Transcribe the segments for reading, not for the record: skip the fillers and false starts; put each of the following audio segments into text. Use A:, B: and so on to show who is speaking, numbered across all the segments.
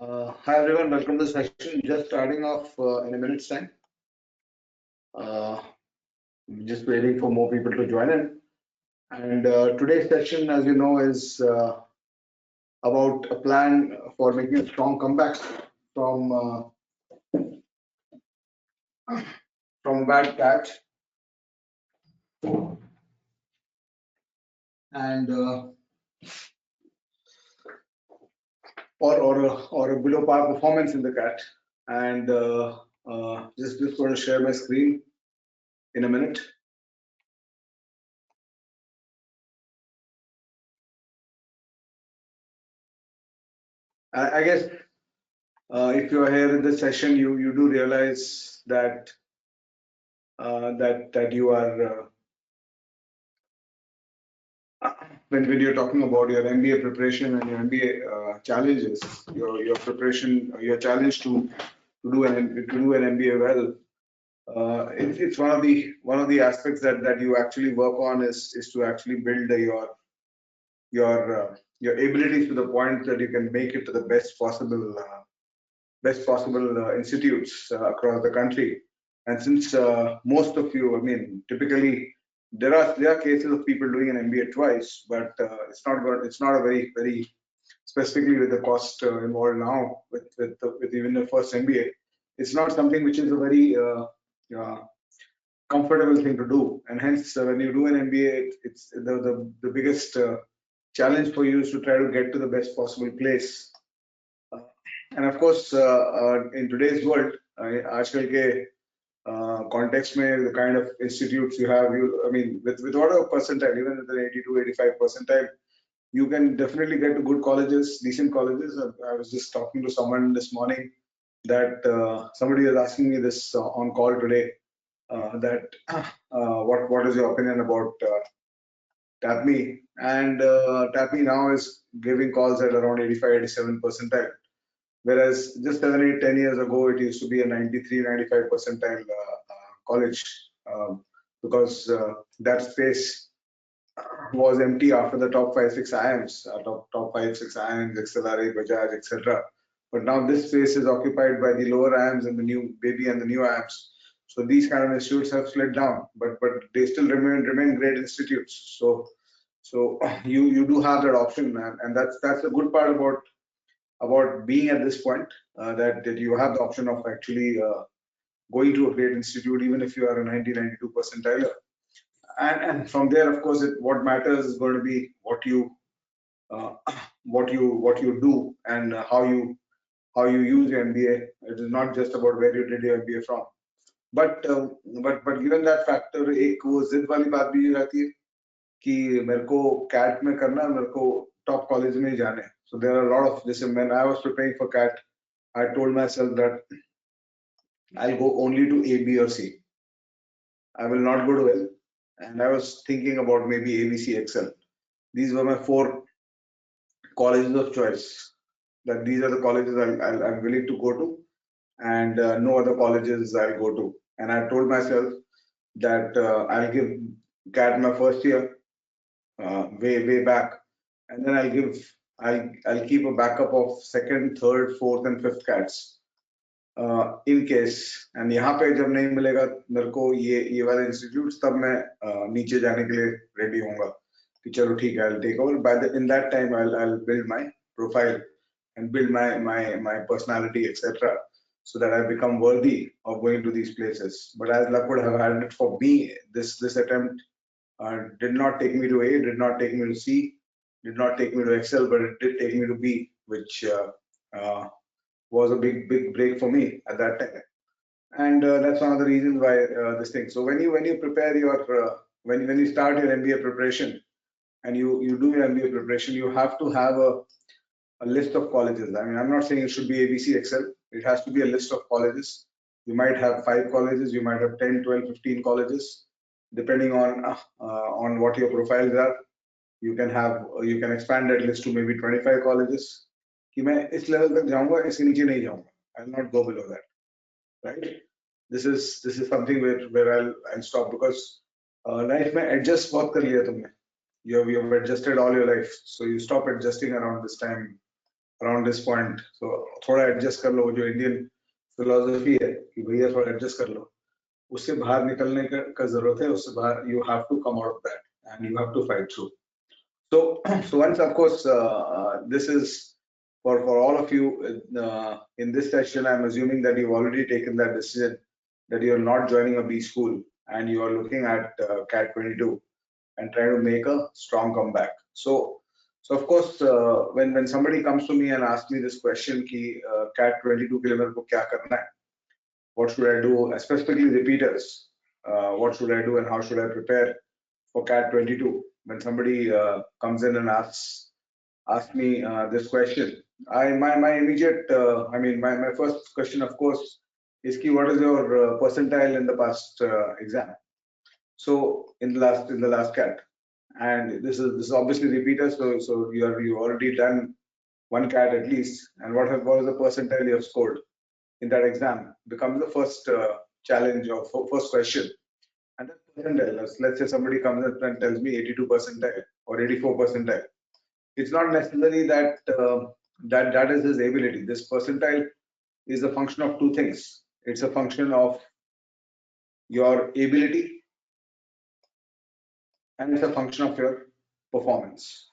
A: Hi everyone, welcome to the session. Just starting off in a minute's time. Uh, just waiting for more people to join in. And today's session, as you know, is about a plan for making a strong comeback from from bad catch and or a below par performance in the cat. And just going to share my screen in a minute. I guess if you are here in this session, you do realize that that you are when you're talking about your MBA preparation and your MBA challenges, your preparation, your challenge to do an MBA well. It's one of the aspects that you actually work on is to actually build your abilities to the point that you can make it to the best possible institutes across the country. And since most of you, I mean, typically there are cases of people doing an MBA twice, but it's not a very specifically with the cost involved now with even the first MBA. It's not something which is a very comfortable thing to do, and hence when you do an MBA, it's the biggest challenge for you is to try to get to the best possible place. And of course, in today's world, आजकल के context में the kind of institutes you have, I mean, with whatever percentile, even with an 82, 85 percentile, you can definitely get to good colleges, decent colleges. I was just talking to someone this morning that somebody was asking me this on call today, that what is your opinion about TAPME? And TAPME now is giving calls at around 85, 87 percentile. Whereas just 7, 8, 10 years ago, it used to be a 93, 95 percentile college because that space was empty after the top 5, 6 IIMs, top 5, 6 IIMs, XLRA, Bajaj, etc. But now this space is occupied by the lower IIMs and the new baby and the new IIMs. So these kind of institutes have slid down, but they still remain great institutes. So you do have that option, and that's the good part about being at this point, that you have the option of actually going to a great institute, even if you are a 90, 92 percentile. And from there, of course, what matters is going to be what you do and how you use your MBA. It is not just about where you did your MBA from. But given that factor, एक वो जिद वाली बात भी रहती है कि मेरे को CAT में करना, मेरे को top college में ही जाने. So there are a lot of this. When I was preparing for CAT, I told myself that I'll go only to A, B, or C. I will not go to L. And I was thinking about maybe ABC, Excel. These were my 4 colleges of choice. That these are the colleges I'm willing to go to, and no other colleges I'll go to. And I told myself that I'll give CAT my first year, way back, and then I'll keep a backup of second, third, fourth, and fifth CATs. In case, and यहाँ पे जब नहीं मिलेगा मेरे को ये वाले institutes, तब मैं नीचे जाने के लिए रेडी होऊंगा कि चलो ठीक है, I'll take over. In that time, I'll build my profile and build my personality, etc., so that I become worthy of going to these places. But as luck would have had it for me, this attempt did not take me to A, did not take me to C, did not take me to Excel, but it did take me to B, which was a big break for me at that time. And that's one of the reasons why this thing. So when you prepare your when you start your MBA preparation and you do your MBA preparation, you have to have a list of colleges. I mean, I'm not saying it should be ABC, Excel. It has to be a list of colleges. You might have 5 colleges, you might have 10, 12, 15 colleges, depending on what your profiles are. You can expand that list to maybe 25 colleges. कि मैं इस level तक जाऊंगा, इसके नीचे नहीं जाऊंगा. I'll not go below that, right? This is something where I'll stop, because life में adjust बहुत कर लिया तुमने. You have adjusted all your life, so you stop adjusting around this time around this point. So थोड़ा adjust कर लो, जो Indian philosophy है कि भैया थोड़ा adjust कर लो, उससे बाहर निकलने का जरूरत है, उससे बाहर you have to come out of that and you have to fight through. So once, of course, this is for all of you in this session. I'm assuming that you've already taken that decision that you're not joining a B school and you are looking at CAT 22 and trying to make a strong comeback. So of course, when somebody comes to me and asks me this question, ki CAT 22 ke liye mere ko kya karna hai? What should I do? Specifically repeaters. What should I do and how should I prepare for CAT 22? When somebody comes in and asks me this question, my immediate, my first question, of course, is ki what is your percentile in the past exam? So in the last CAT, and this is obviously repeater. So you already done one CAT at least, and what was the percentile you have scored in that exam becomes the first challenge or first question. And that percentile, let's say somebody comes up and tells me 82 percentile or 84 percentile. It's not necessarily that that is his ability. This percentile is a function of two things. It's a function of your ability and it's a function of your performance,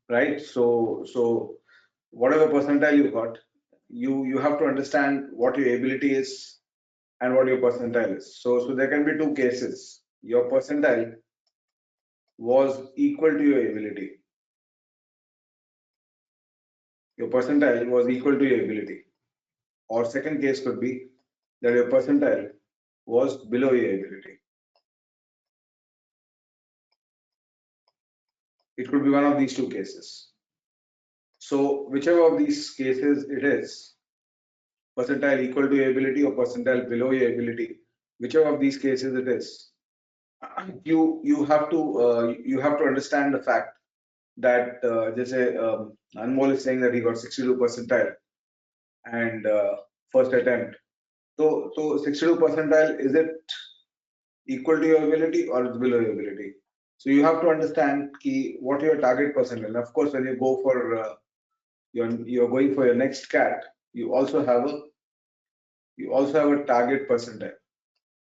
A: right? So whatever percentile you got, you have to understand what your ability is and what your percentile is. So there can be two cases. Your percentile was equal to your ability. Your percentile was equal to your ability. Or second case could be that your percentile was below your ability. It could be one of these two cases. So whichever of these cases it is, percentile equal to your ability or percentile below your ability, whichever of these cases it is, you have to understand the fact that just say Anmol is saying that he got 62 percentile and first attempt. So 62 percentile, is it equal to your ability or it's below your ability? So you have to understand what your target percentile. And of course, when you go for you're going for your next CAT, you also have a target percentile.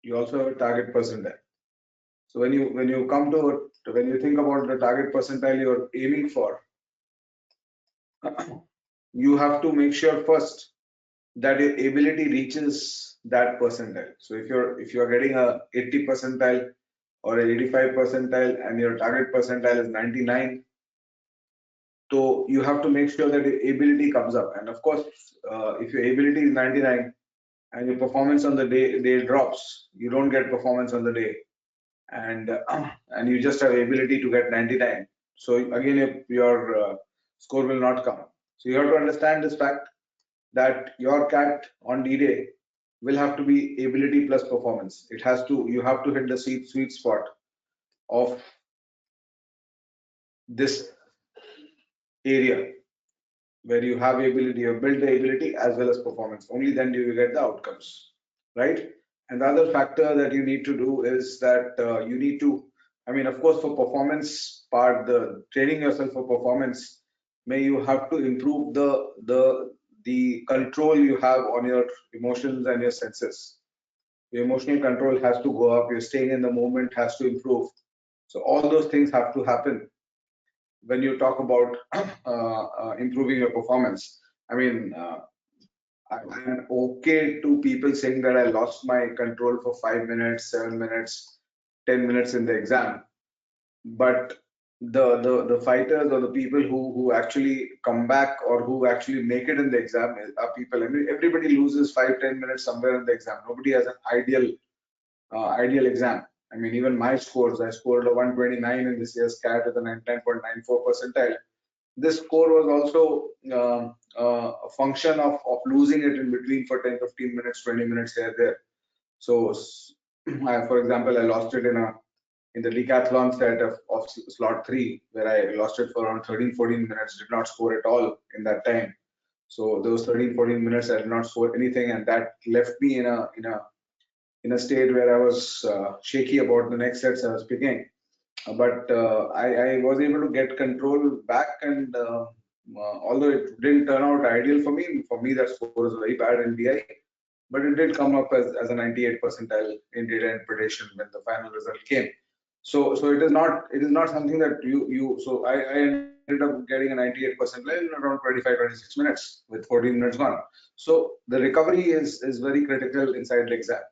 A: You also have a target percentile. So when you think about the target percentile you're aiming for, you have to make sure first that your ability reaches that percentile. So if you're getting a 80 percentile or an 85 percentile and your target percentile is 99, so you have to make sure that your ability comes up. And of course, if your ability is 99 and your performance on the day drops, you don't get performance on the day, and you just have ability to get 99. So again, your score will not come. So you have to understand this fact that your CAT on D-Day will have to be ability plus performance. You have to hit the sweet spot of this area where you have ability, you have built the ability as well as performance. Only then do you get the outcomes, right? And the other factor that you need to do is that you need to, of course, for performance part, the training yourself for performance, you have to improve the control you have on your emotions and your senses. Your emotional control has to go up. Your staying in the moment has to improve. So all those things have to happen when you talk about improving your performance. I'm okay to people saying that I lost my control for 5 minutes, 7 minutes, 10 minutes in the exam. But the fighters or the people who actually come back or who actually make it in the exam are people. Everybody loses 5-10 minutes somewhere in the exam. Nobody has an ideal exam. Even my scores, I scored a 129 in this year's CAT with a 99.94 percentile. This score was also a function of losing it in between for 10, 15 minutes, 20 minutes here, there. So, for example, I lost it in the decathlon set of slot 3, where I lost it for around 13-14 minutes, did not score at all in that time. So those 13-14 minutes I did not score anything, and that left me in a state where I was shaky about the next sets I was picking. but I was able to get control back, and although it didn't turn out ideal for me that score was very bad in BI, but it did come up as a 98 percentile in data interpretation when the final result came. So it is not something that you so I ended up getting a 98 percentile in around 25-26 minutes with 14 minutes gone. So the recovery is very critical inside the exam.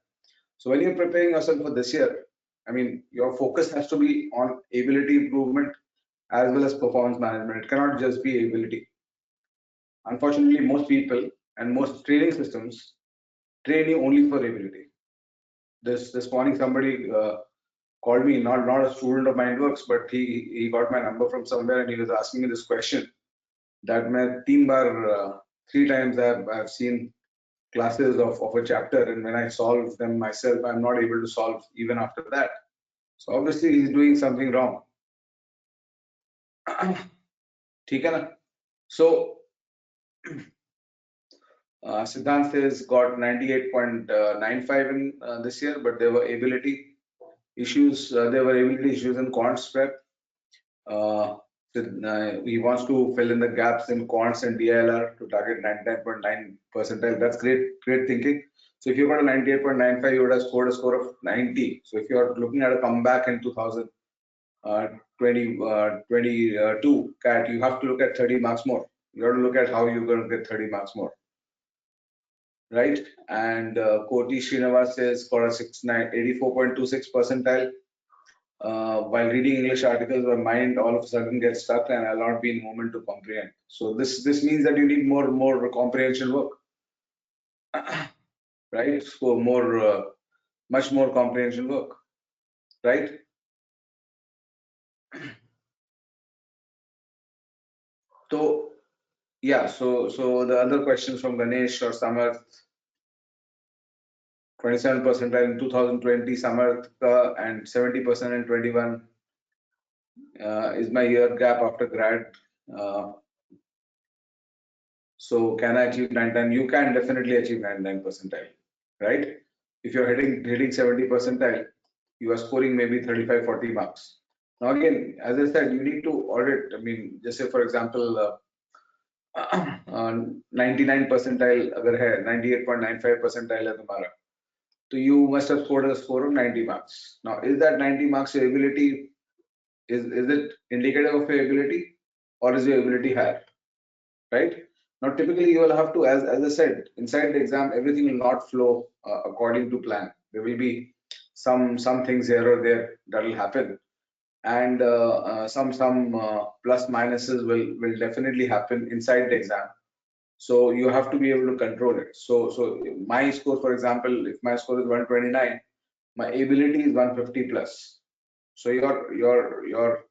A: So when you're preparing yourself for this year, I mean, your focus has to be on ability improvement as well as performance management. It cannot just be ability. Unfortunately, most people and most training systems train you only for ability. This morning somebody called me, not a student of Mindworks, but he got my number from somewhere, and he was asking me this question that मैं 3 times I've seen classes of a chapter, and when I solve them myself, I'm not able to solve even after that. So obviously he's doing something wrong. ठीक है ना? So Siddhant says got 98.95 in this year, but there were ability issues. There were ability issues in quants prep. He wants to fill in the gaps in quants and DILR to target 99.9 percentile. That's great thinking. So if you got a 98.95, you would have scored a score of 90. So if you're looking at a comeback in 2022 CAT, you have to look at 30 marks more. You have to look at how you're going to get 30 marks more, right? And Koti Srinivas says got a 84.26 percentile. While reading English articles, my mind all of a sudden gets stuck and I'll not be in moment to comprehend. So this means that you need more comprehension work, right? So much more comprehension work, right? So yeah, so the other questions from Ganesh or Samarth, 27 percentile in 2020, Samarth, and 70% in 21 is my year gap after grad. So can I achieve 99? You can definitely achieve 99 percentile, right? If you're hitting 70 percentile, you are scoring maybe 35-40 marks. Now again, as I said, you need to audit. I mean, just say for example, 99 percentile अगर है, 98.95 percentile है तुम्हारा, so you must have scored a score of 90 marks. Now, is that 90 marks your ability? Is it indicative of your ability, or is your ability higher? Right? Now, typically you will have to, as I said, inside the exam, everything will not flow according to plan. There will be some things here or there that will happen, and some plus minuses will definitely happen inside the exam. So you have to be able to control it. So my score, for example, if my score is 129, my ability is 150 plus. So your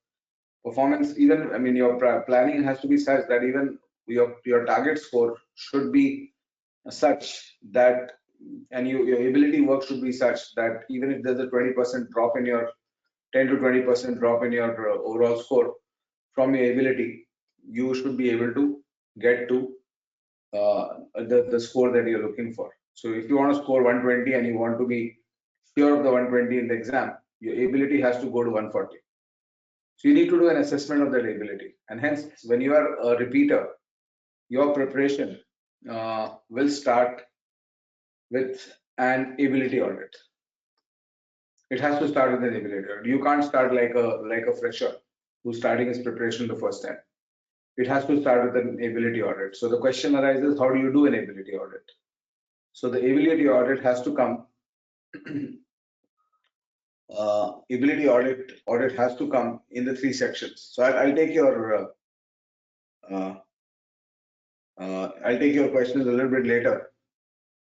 A: performance, even, I mean, your planning has to be such that even your target score should be such that, and your ability work should be such that even if there's a 20% drop in your 10 to 20% drop in your overall score from your ability, you should be able to get to the score that you're looking for. So if you want to score 120 and you want to be sure of the 120 in the exam, your ability has to go to 140. So you need to do an assessment of that ability, and hence when you are a repeater, your preparation will start with an ability audit. It has to start with an ability audit. You can't start like a fresher who's starting his preparation the first time. It has to start with an ability audit. So the question arises, how do you do an ability audit? So the ability audit has to come. Ability audit has to come in the 3 sections. So I'll take your questions a little bit later.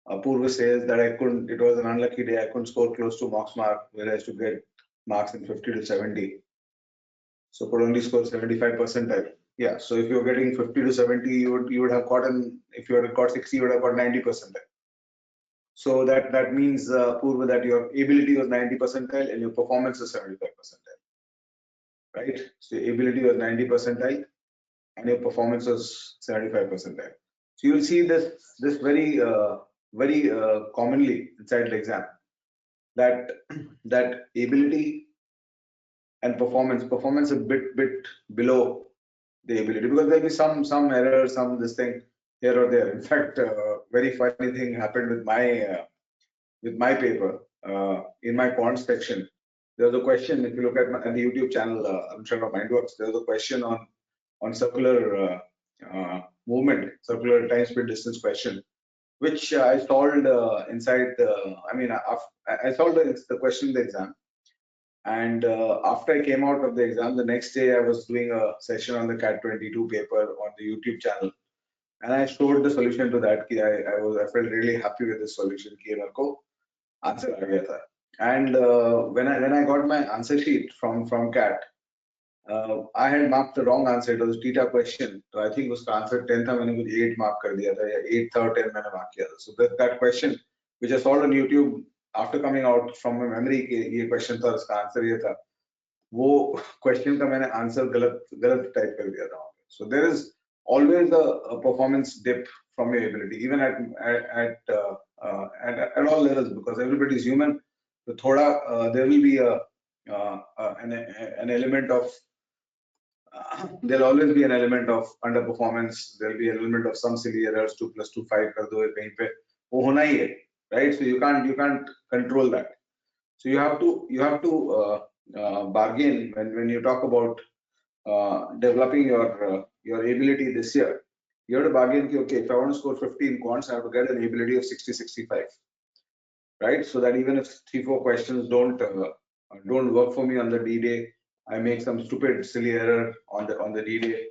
A: Purva says that it was an unlucky day. I couldn't score close to Mock's mark, whereas to get marks in 50 to 70. So could only score 75 percentile. Yeah. So if you're getting 50 to 70, you would have gotten, if you had got 60, you would have got 90 percentile. So that means, Purva, that your ability was 90 percentile and your performance is 75 percentile. Right? So your ability was 90 percentile and your performance was 75 percentile. So you'll see this very commonly inside the exam, that ability and performance a bit below the ability, because there'll be some error, some this thing here or there. In fact, very funny thing happened with my paper. In my quant section, there was a question. If you look at the YouTube channel, Arun Sharma Mindworks, there was a question on circular movement, circular time speed distance question, which I solved inside the. I mean, I solved the question in the exam. And after I came out of the exam, the next day I was doing a session on the CAT 22 paper on the YouTube channel, and I showed the solution to that. I felt really happy with this solution. कि मेरे को answer आ गया था. And when I got my answer sheet from CAT, I had marked the wrong answer. It was a theta question. So I think उसका answer 10 था, मैंने कुछ 8 mark कर दिया था, या 8 था और 10 मैंने mark किया था. So that question which I solved on YouTube after coming out from my memory कि ये question था, उसका answer ये था, वो question का मैंने answer गलत type कर दिया था. So there is always a performance dip from your ability, even at all levels, because everybody is human. So thoda there will be an element of there'll always be an element of underperformance. There'll be an element of some silly errors. 2 + 2 5 कर दो कहीं पे, वो होना ही है, right? So you can't control that. So you have to bargain when you talk about developing your ability this year. You have to bargain कि okay, if I want to score 50 in quants, I have to get an ability of 60-65, right? So that even if 3-4 questions don't work for me on the D-day, I make some stupid silly error on the D-day,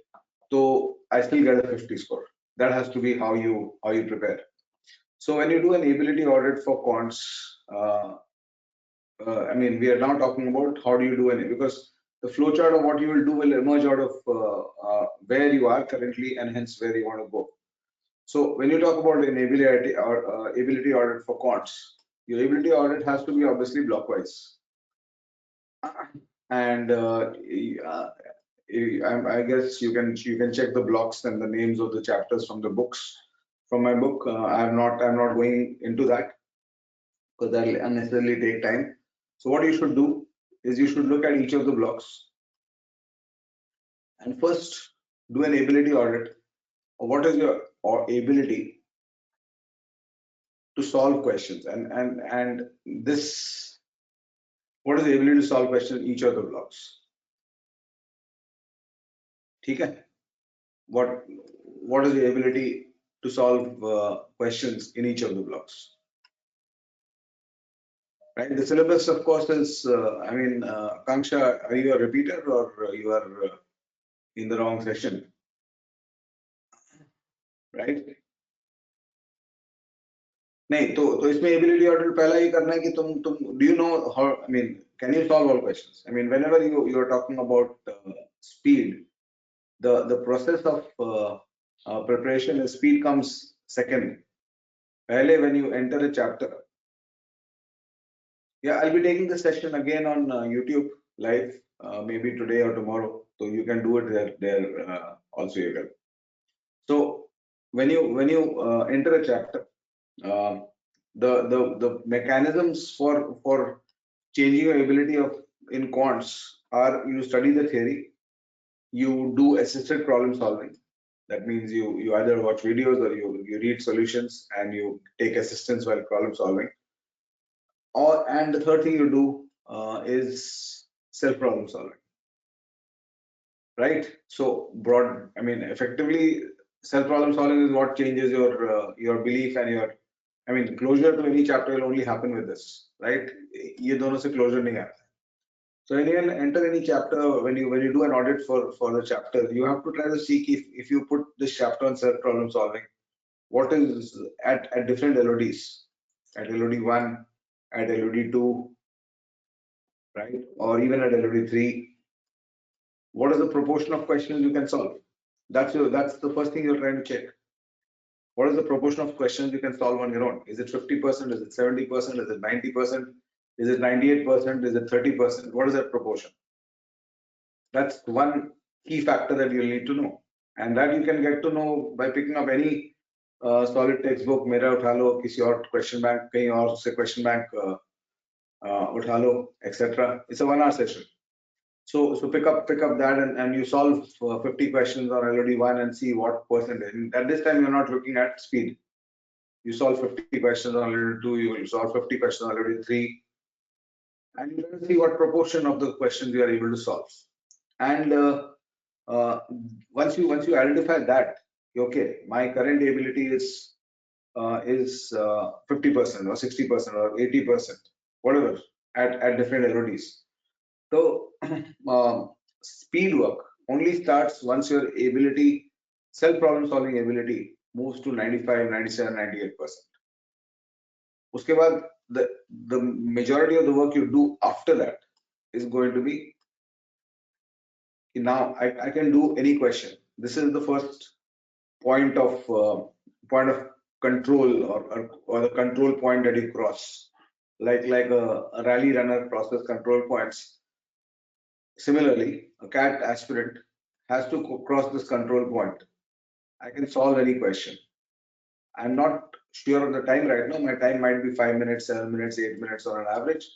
A: so I still get a 50 score. That has to be how you prepare. So when you do an ability audit for quants, I mean, we are now talking about how do you do it, because the flowchart of what you will do will emerge out of where you are currently and hence where you want to go. So when you talk about an ability audit for quants, your ability audit has to be obviously blockwise. And I guess you can check the blocks and the names of the chapters from the books. From my book, I'm not going into that because that will unnecessarily take time. So what you should do is you should look at each of the blocks and first do an ability audit. What is your ability to solve questions, and this, what is the ability to solve questions in each of the blocks? Okay. What is the ability to solve questions in each of the blocks? Right. The syllabus, of course, is. I mean, Kanksha, are you a repeater or you are in the wrong session? Right. नहीं, तो इसमें ability audit पहला ही करना है कि तुम do you know how, I mean, can you solve all questions? I mean, whenever you are talking about speed, the process of preparation is speed comes second. पहले when you enter a chapter, yeah, I'll be taking the session again on YouTube live, maybe today or tomorrow, so you can do it there also. You can. So when you enter a chapter, the mechanisms for changing your ability in quants are: you study the theory, you do assisted problem solving. That means you either watch videos or you read solutions and you take assistance while problem solving. And the third thing you do is self problem solving, right? So broad, I mean, effectively, self problem solving is what changes your belief and your, I mean, closure to any chapter will only happen with this, right? ये दोनों से closure नहीं आता. So when you enter any chapter, when you do an audit for the chapter, you have to try to seek if you put this chapter on self problem solving, what is at different LODs, at LOD 1, at LOD 2, right, or even at LOD 3. What is the proportion of questions you can solve? That's the first thing you're trying to check. What is the proportion of questions you can solve on your own? Is it 50%? Is it 70%? Is it 90%? Is it 98%? Is it 30%? What is that proportion? That's one key factor that you'll need to know, and that you can get to know by picking up any solid textbook. मेरा उठा लो, किसी और question bank, कहीं और से question bank उठा लो, etc. It's a 1-hour session. So pick up that and you solve 50 questions on LOD1 and see what percentage. And at this time, you're not looking at speed. You solve 50 questions on LOD2, you will solve 50 questions on LOD3, and you can see what proportion of the questions you are able to solve. And uh, once you identify that, okay, my current ability is 50% or 60% or 80%, whatever, at different LODs. So speed work only starts once your ability, self problem solving ability moves to 95, 97, 98%. Uske baad, the majority of the work you do after that is going to be, now I can do any question. This is the first point of control, or the control point that you cross, like a rally runner crosses control points. Similarly, a CAT aspirant has to cross this control point. I can solve any question. I'm not sure of the time right now. My time might be 5 minutes, 7 minutes, 8 minutes on an average,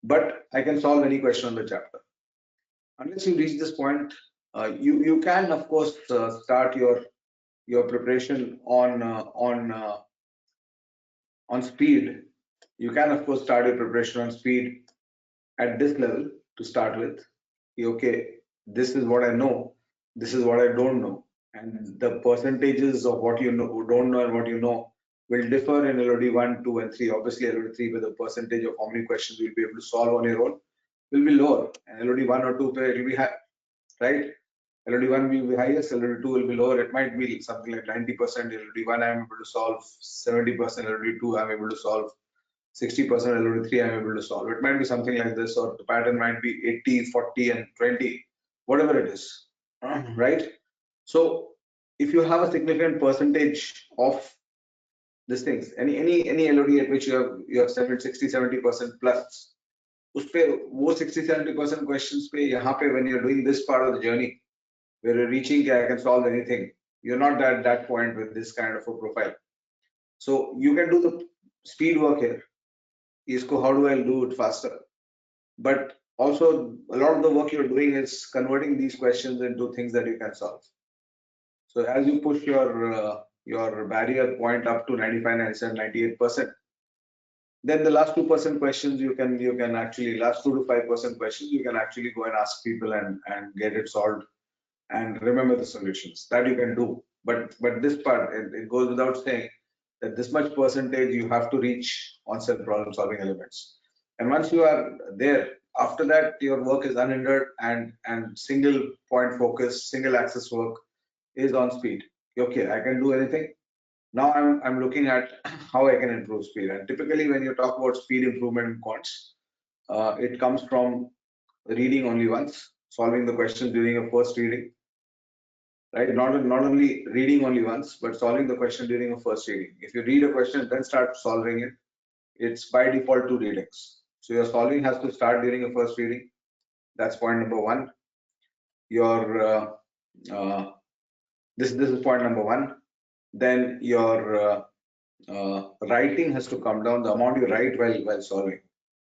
A: but I can solve any question on the chapter. Unless you reach this point, you can of course start your preparation on speed. You can of course start your preparation on speed at this level to start with. Okay, this is what I know, this is what I don't know, and the percentages of what you know, don't know, and what you know will differ in LOD 1, 2, and 3. Obviously, LOD 3, where the percentage of how many questions you'll be able to solve on your own will be lower, and LOD 1 or 2, it will be high, right? LOD 1 will be highest, LOD 2 will be lower. It might be something like 90%. LOD 1, I'm able to solve 70%. LOD 2, I'm able to solve 60%. LOD 3, I'm able to solve. It might be something like this, or the pattern might be 80, 40, and 20, whatever it is, right? So if you have a significant percentage of these things, any LOD at which you have 60, 70% plus, उस पे वो 60-70% questions पे यहाँ पे when you're doing this part of the journey where you're reaching I can solve anything, you're not at that point with this kind of a profile. So you can do the speed work here. Isko, how do I do it faster? But also a lot of the work you're doing is converting these questions into things that you can solve. So as you push your barrier point up to 95, 97, 98%, then the last 2% questions you can actually, last 2 to 5% questions you can actually go and ask people and get it solved and remember the solutions. That you can do. But this part, it goes without saying that this much percentage you have to reach on self problem solving elements. And once you are there, after that your work is unhindered and single point focus, single axis work is on speed. Okay, I can do anything. Now I'm looking at how I can improve speed. And typically when you talk about speed improvement in quants, it comes from reading only once, solving the questions during a first reading, right? Not only reading only once, but solving the question during a first reading. If you read a question then start solving it, it's by default 2 readings. So your solving has to start during a first reading. That's point number 1. Your this is point number 1. Then your writing has to come down, the amount you write while solving.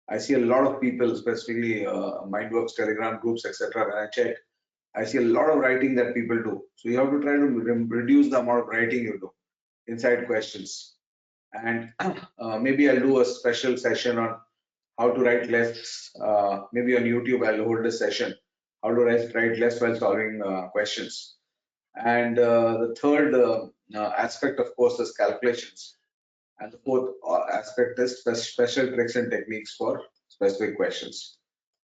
A: I see a lot of people, specifically Mindworks, Telegram groups, etc. When I check, I see a lot of writing that people do. So you have to try to reduce the amount of writing you do inside questions. And maybe I'll do a special session on how to write less. Maybe on YouTube I'll hold a session how to write less while solving questions. And the third aspect, of course, is calculations. And the fourth aspect is special tricks and techniques for specific questions.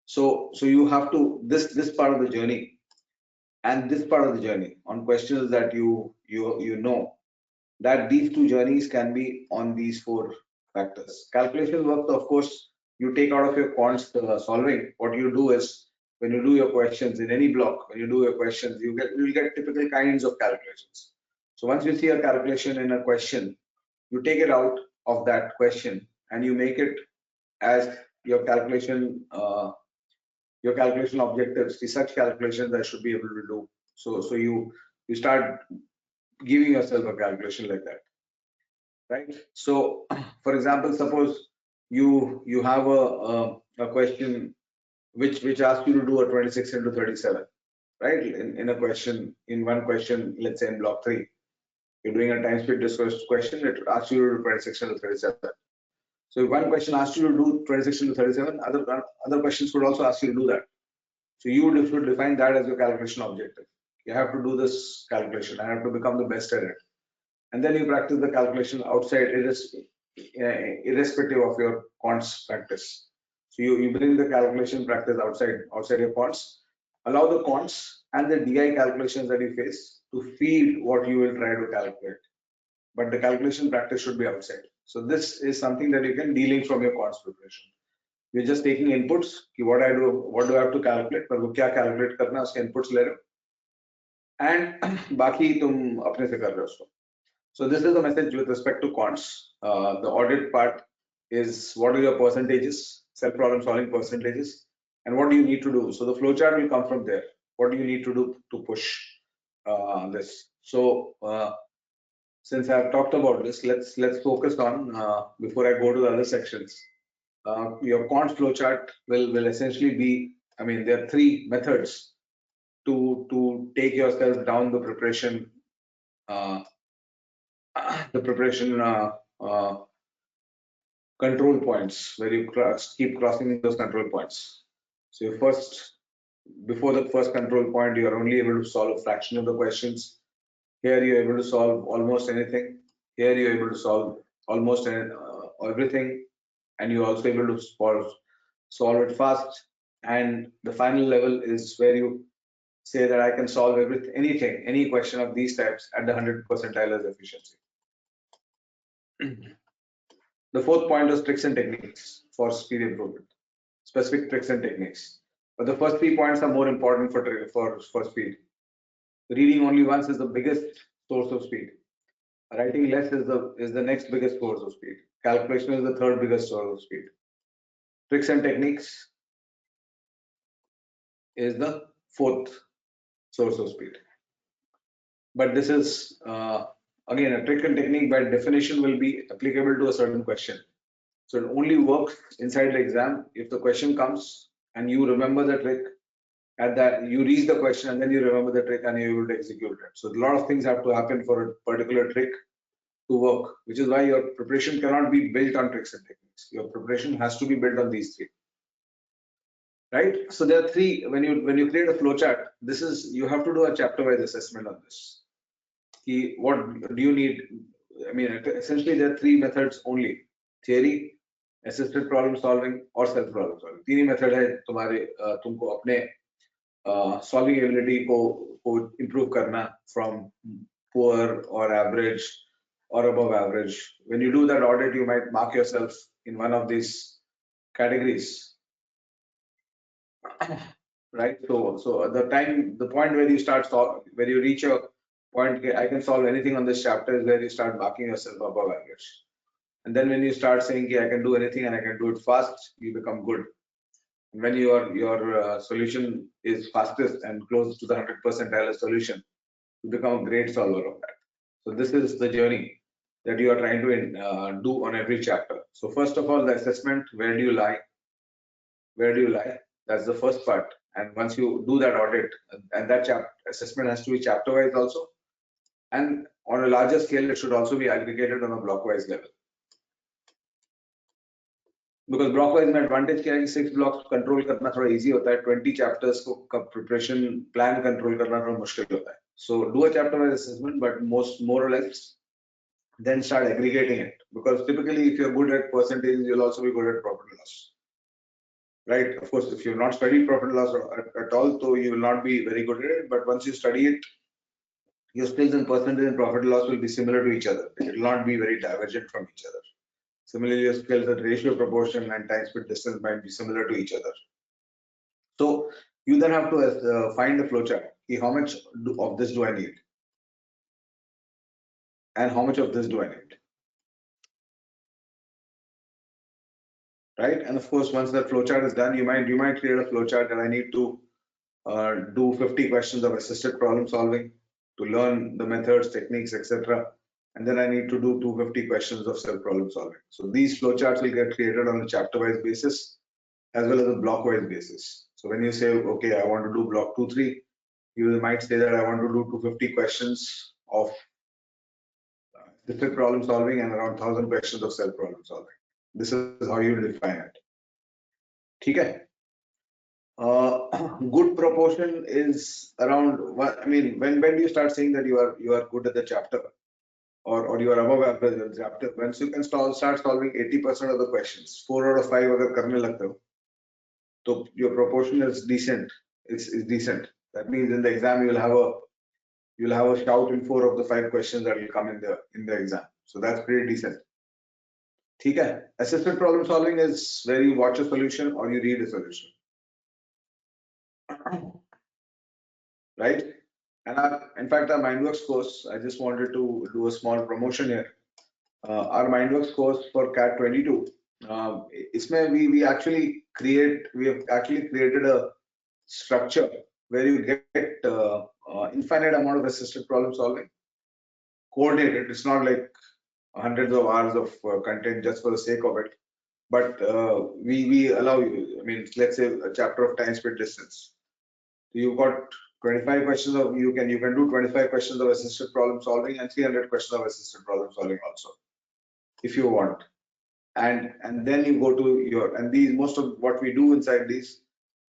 A: So you have to, this part of the journey and this part of the journey on questions that you know, that these 2 journeys can be on these 4 factors. Calculation work, of course, you take out of your quants solving. What you do is, when you do your questions in any block, when you do your questions, you'll get typical kinds of calculations. So once you see a calculation in a question, you take it out of that question and you make it as your calculation objectives. The such calculations I should be able to do. So you start giving yourself a calculation like that, right? So for example, suppose you have a question which asks you to do a 26 into 37, right? In a question, in one question, let's say in block 3, you're doing a time speed discourse question, it asks you to do 26 into 37. So if one question asks you to do 26 into 37, other questions could also ask you to do that. So you would have to define that as your calculation objective. You have to do this calculation. I have to become the best at it. And then you practice the calculation outside, irrespective of your quants practice. So you bring the calculation practice outside your quants. Allow the quants and the DI calculations that you face to feed what you will try to calculate. But the calculation practice should be outside. So this is something that you can delink from your quants preparation. You're just taking inputs. What do I have to calculate? पर वो क्या calculate करना है उसके inputs ले रहे हो. And बाकी तुम अपने से कर रहे हो उसको. So this is the message with respect to quants. The audit part is what are your percentages, self-problem solving percentages, and what do you need to do. So the flowchart will come from there. What do you need to do to push this? So since I've talked about this, let's focus on before I go to the other sections. Your quant flowchart will essentially be, I mean, there are 3 methods to take yourself down the preparation control points, where you keep crossing those control points. So you before the first control point, you are only able to solve a fraction of the questions. Here you're able to solve almost anything. Here you're able to solve almost everything, and you're also able to solve it fast. And the final level is where you say that I can solve anything, any question of these types at the 100 percentile as efficiency. The 4th point is tricks and techniques for speed improvement, specific tricks and techniques. But the first 3 points are more important for speed. Reading only once is the biggest source of speed. Writing less is the next biggest source of speed. Calculation is the 3rd biggest source of speed. Tricks and techniques is the 4th source of speed. But this is again, a trick and technique by definition will be applicable to a certain question. So it only works inside the exam if the question comes and you remember the trick, and that you read the question and then you remember the trick and you're able to execute it. So a lot of things have to happen for a particular trick to work, which is why your preparation cannot be built on tricks and techniques. Your preparation has to be built on these 3. Right? So there are 3. When you create a flowchart, this is, you have to do a chapter-wise assessment on this. What do you need? I mean, essentially there are 3 methods only: theory, assisted problem solving, or self problem solving. 3 method है तुम्हारे तुमको अपने solving ability को improve करना from poor or average or above average. When you do that audit, you might mark yourself in one of these categories, right? So the point where you start where you reach a point, I can solve anything on this chapter, is where you start marking yourself above average. And then when you start saying, I can do anything and I can do it fast, you become good. And when your solution is fastest and close to the 100 percentile solution, you become a great solver of that. So this is the journey that you are trying to do on every chapter. So first of all, the assessment: where do you lie? Where do you lie? That's the first part. And once you do that audit, and that assessment has to be chapter-wise also, and on a larger scale, it should also be aggregated on a block-wise level. Because block-wise में advantage क्या है कि 6 blocks control करना थोड़ा easy होता है, 20 chapters को preparation plan control करना थोड़ा मुश्किल होता है. So do a chapter-wise assessment, but more or less, then start aggregating it. Because typically, if you're good at percentages, you'll also be good at profit and loss. Right? Of course, if you've not studied profit and loss at all, so you will not be very good at it. But once you study it, your skills in percentage and profit and loss will be similar to each other. It will not be very divergent from each other. Similarly, your skills at ratio, proportion, and time speed distance might be similar to each other. So you then have to find the flowchart. How much of this do I need? And how much of this do I need? Right? And of course, once that flowchart is done, you might create a flowchart that I need to do 50 questions of assisted problem solving to learn the methods, techniques, etc. And then I need to do 250 questions of self-problem solving. So these flowcharts will get created on a chapter-wise basis as well as a block-wise basis. So when you say, okay, I want to do block 2, 3, you might say that I want to do 250 questions of different problem solving and around 1000 questions of self problem solving. This is how you define it. Okay. Good proportion is around, I mean, when do you start saying that you are good at the chapter, or you are above average at the chapter? Once you can start solving 80% of the questions, 4 out of 5 agar karne lagte ho, so your proportion is decent. It's decent. That means in the exam you'll have a shout in 4 of the 5 questions that will come in the exam. So that's pretty decent. Okay. Assisted problem solving is where you watch a solution or you read a solution. Right? And in fact, our MindWorks course, I just wanted to do a small promotion here. Our MindWorks course for CAT 22. We have actually created a structure where you get infinite amount of assisted problem solving, coordinated. It's not like hundreds of hours of content just for the sake of it, but we allow you. I mean, let's say a chapter of time, speed, distance. So you've got 25 questions of you can do 25 questions of assisted problem solving and 300 questions of assisted problem solving also, if you want. And then you go to your, and these, most of what we do inside these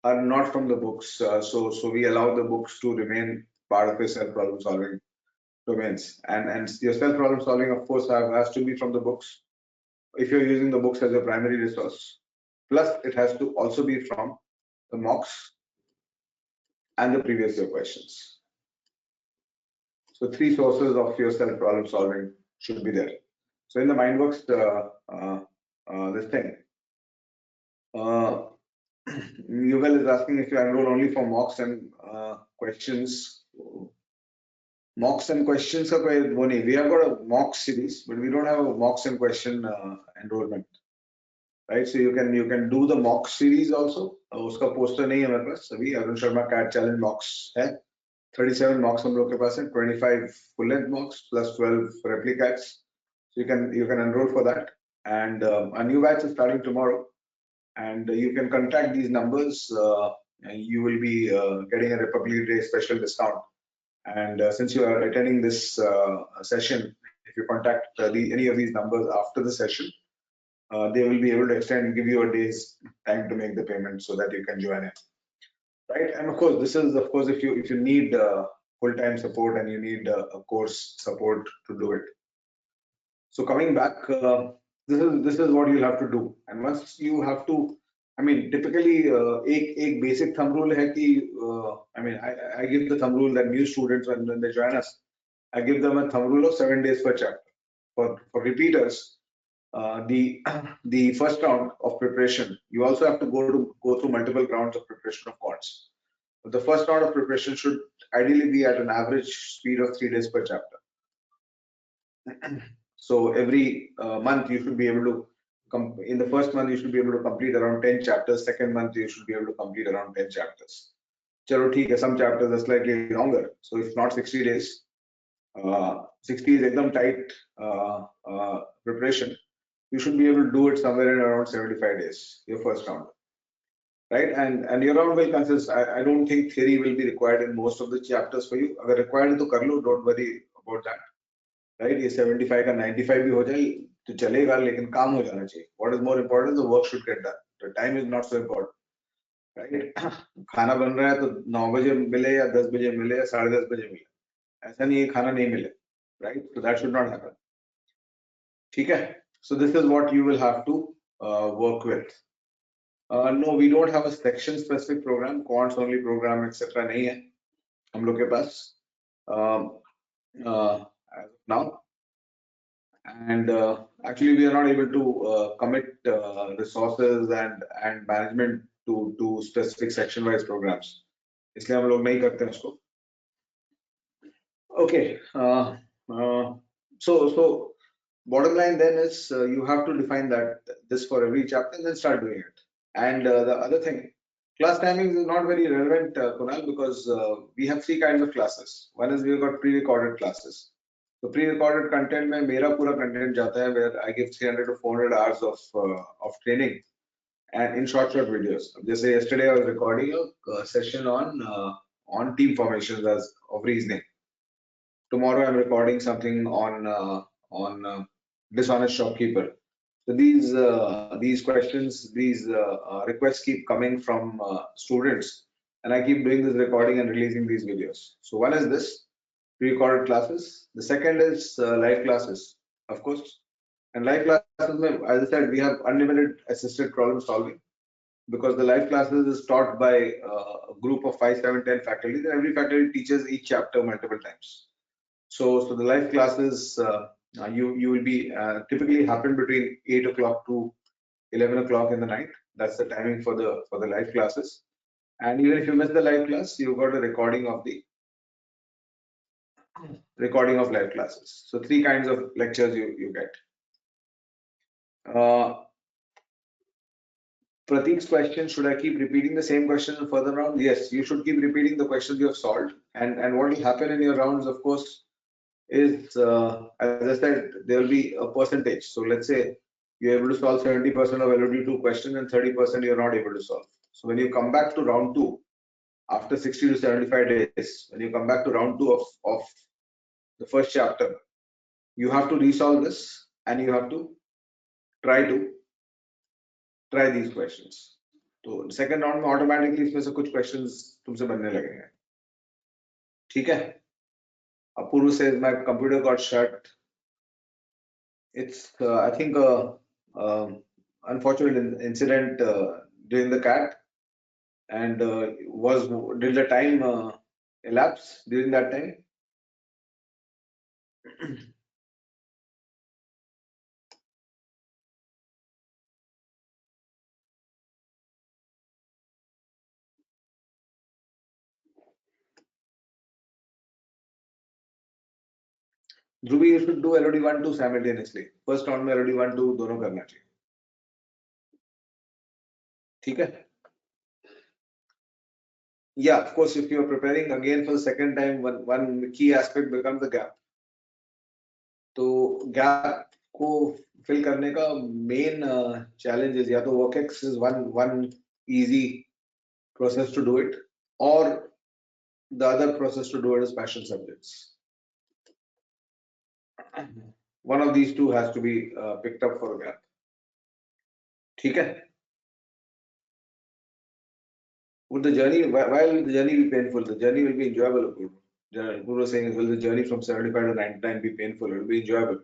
A: are not from the books. So we allow the books to remain part of your self problem solving domains. And your self problem solving, of course, has to be from the books if you're using the books as a primary resource. Plus, it has to also be from the mocks and the previous year questions. So 3 sources of your self problem solving should be there. So in the MindWorks, this thing, Yuval is asking if you enroll only for mocks and questions. Mocks and questions are quite funny. We have got a mock series, but we don't have a mocks and question enrollment. Right? So you can do the mock series also. Uska poster nahi hai mere paas. Abhi Arun Sharma CAT challenge mocks hai. 37 mocks hum log ke paas hai. 25 full length mocks plus 12 replicats. So you can enroll for that. And a new batch is starting tomorrow. And you can contact these numbers. And you will be getting a Republic Day special discount. And since you are attending this session, if you contact any of these numbers after the session, they will be able to give you a day's time to make the payment so that you can join it. Right? And of course, this is if you need full-time support and you need a course support to do it. So coming back, this is what you'll have to do. And once you have to, I mean, typically, एक basic thumb rule है कि, I mean, I give the thumb rule that new students when they join us, I give them a thumb rule of 7 days per chapter. For repeaters, the first round of preparation, you also have to go through multiple rounds of preparation of quants. But the first round of preparation should ideally be at an average speed of 3 days per chapter. So every month you should be able to. In the first month, you should be able to complete around 10 chapters. Second month, you should be able to complete around 10 chapters. Chalo, theek hai, some chapters are slightly longer. So if not 60 days, 60 is ekdam tight preparation. You should be able to do it somewhere in around 75 days, your first round. Right? And your round will consist, I don't think theory will be required in most of the chapters for you. Agar required to kar lo, don't worry about that. Right? ये 75 का 95 भी हो जाए तो चलेगा, लेकिन काम हो जाना चाहिए. What is more important, the work should get done. The time is not so important. Right? खाना बन रहा है तो 9 बजे मिले या 10 बजे मिले या 10:30 बजे मिले. ऐसा नहीं है खाना नहीं मिले. Right? So that should not happen. ठीक है? So this is what you will have to work with. No, we don't have a section specific program, quants only program, etc. नहीं है हम लोग के पास as of now. And actually, we are not able to commit resources and management to specific section-wise programs. इसलिए हम लोग नहीं करते हैं उसको. Okay. So bottom line then is you have to define that this for every chapter and then start doing it. And the other thing, class timings is not very relevant, Kunal, because we have 3 kinds of classes. One is we've got pre-recorded classes. So pre-recorded content में मेरा पूरा content जाता है where I give 300 to 400 hours of training and in short videos. Just say yesterday I was recording a session on team formations as of reasoning. Tomorrow I'm recording something on dishonest shopkeeper. So these questions, these requests keep coming from students, and I keep doing this recording and releasing these videos. So one is this pre-recorded classes. The second is live classes, of course. And live classes, as I said, we have unlimited assisted problem solving because the live classes is taught by a group of 5, 7, 10 faculty. And every faculty teaches each chapter multiple times. So the live classes you will be typically happen between 8 o'clock to 11 o'clock in the night. That's the timing for the live classes. And even if you miss the live class, you've got a recording of live classes. So 3 kinds of lectures you get. Prateek's question, should I keep repeating the same question in further round? Yes, you should keep repeating the questions you have solved. And what will happen in your rounds, of course, is, as I said, there will be a percentage. So let's say you're able to solve 70% of LOD2 question and 30% you're not able to solve. So when you come back to round 2, after 60 to 75 days, when you come back to round 2 of the first chapter, you have to resolve this and you have to try these questions. तो second round में automatically इसमें से कुछ questions तुमसे बनने लगेंगे. ठीक है? Apurva says my computer got shut. It's I think a unfortunate incident during the CAT, and did the time elapse during that time? Dhruvi, you should do LOD 1-2 simultaneously. First round में LOD 1-2 दोनों करना चाहिए. ठीक है? Yeah, of course, if you are preparing again for the second time, one key aspect becomes the gap. तो gap को fill करने का main challenge is या तो workx is one easy process to do it, or the other process to do it is passion subjects. One of these two has to be picked up for a gap. ठीक है? Would the journey, why will the journey be painful? The journey will be enjoyable. Guru was saying, will the journey from 75 to 99 be painful? It will be enjoyable.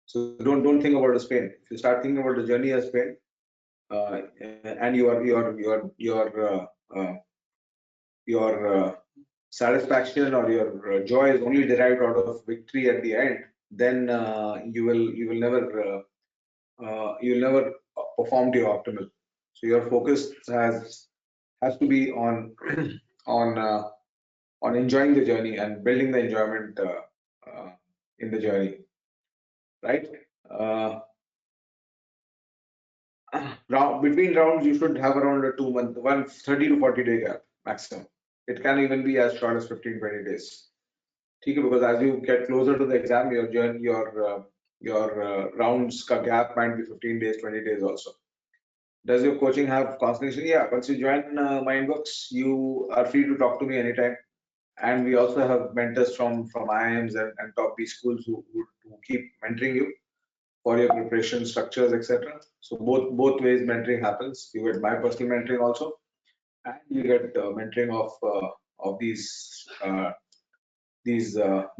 A: So don't think about it as pain. If you start thinking about the journey as pain, and your satisfaction or your joy is only derived out of victory at the end, then you will never perform to your optimal. So your focus has to be on on enjoying the journey and building the enjoyment in the journey, right? Between rounds, you should have around a 2-month, 30 to 40 day gap maximum. It can even be as short as 15-20 days. Because as you get closer to the exam, your journey, your rounds ka gap might be 15 days, 20 days also. Does your coaching have constellation? Yeah, once you join Mindworks, you are free to talk to me anytime. And we also have mentors from IIMs and top B schools who keep mentoring you for your preparation structures, etc. So both ways mentoring happens. You get my personal mentoring also, and you get mentoring of these B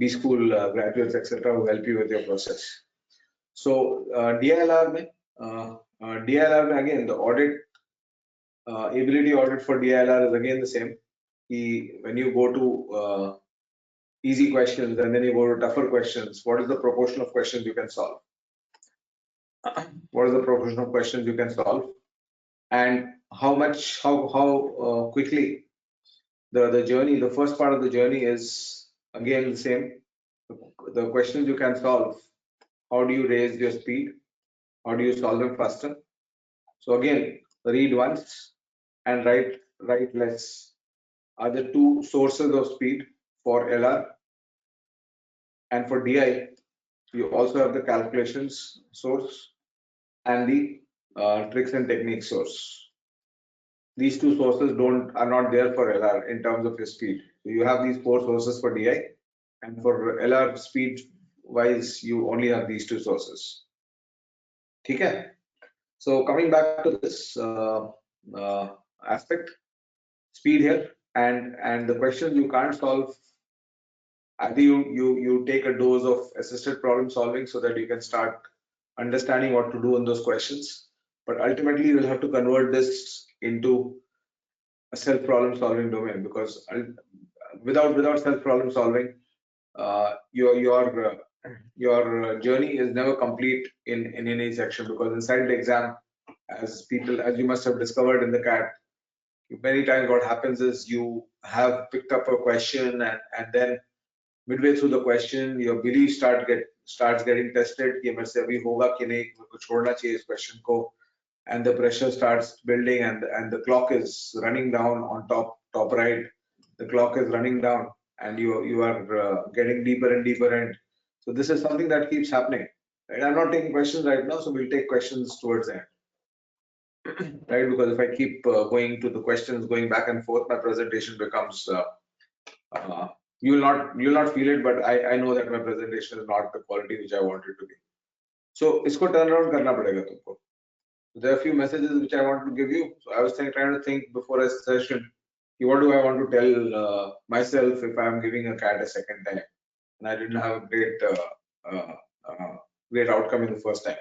A: school graduates, etc., who help you with your process. So DILR again, the audit ability audit for DILR is again the same. When you go to easy questions and then you go to tougher questions, what is the proportion of questions you can solve? What is the proportion of questions you can solve, and how quickly the journey, the first part of the journey is again the same. The questions you can solve, how do you raise your speed? How do you solve them faster? So again, read once and write less are the two sources of speed for LR. And for DI, you also have the calculations source and the tricks and techniques source. These two sources are not there for LR in terms of your speed. So you have these 4 sources for DI, and for LR speed wise, you only have these 2 sources. Okay. So coming back to this aspect, speed here, and the questions you can't solve. Either you take a dose of assisted problem solving so that you can start understanding what to do in those questions, but ultimately you'll have to convert this into a self problem solving domain, because without self problem solving, your journey is never complete in any section, because inside the exam, as you must have discovered in the CAT, many times what happens is you have picked up a question, and then midway through the question your belief starts getting tested कि मेरे से अभी होगा कि नहीं, मेरे को छोड़ना चाहिए इस question को, and the pressure starts building, and the clock is running down on top right. The clock is running down, and you are getting deeper and deeper in. So this is something that keeps happening. Right? I'm not taking questions right now, so we'll take questions towards the end. Right? Because if I keep going to the questions, going back and forth, my presentation becomes you'll not feel it, but I know that my presentation is not the quality which I want it to be. So isko turn around karna padega tumko. There are a few messages which I want to give you. So I was trying to think before a session, what do I want to tell myself if I'm giving a CAT a second time, and I didn't have a great outcome in the first time.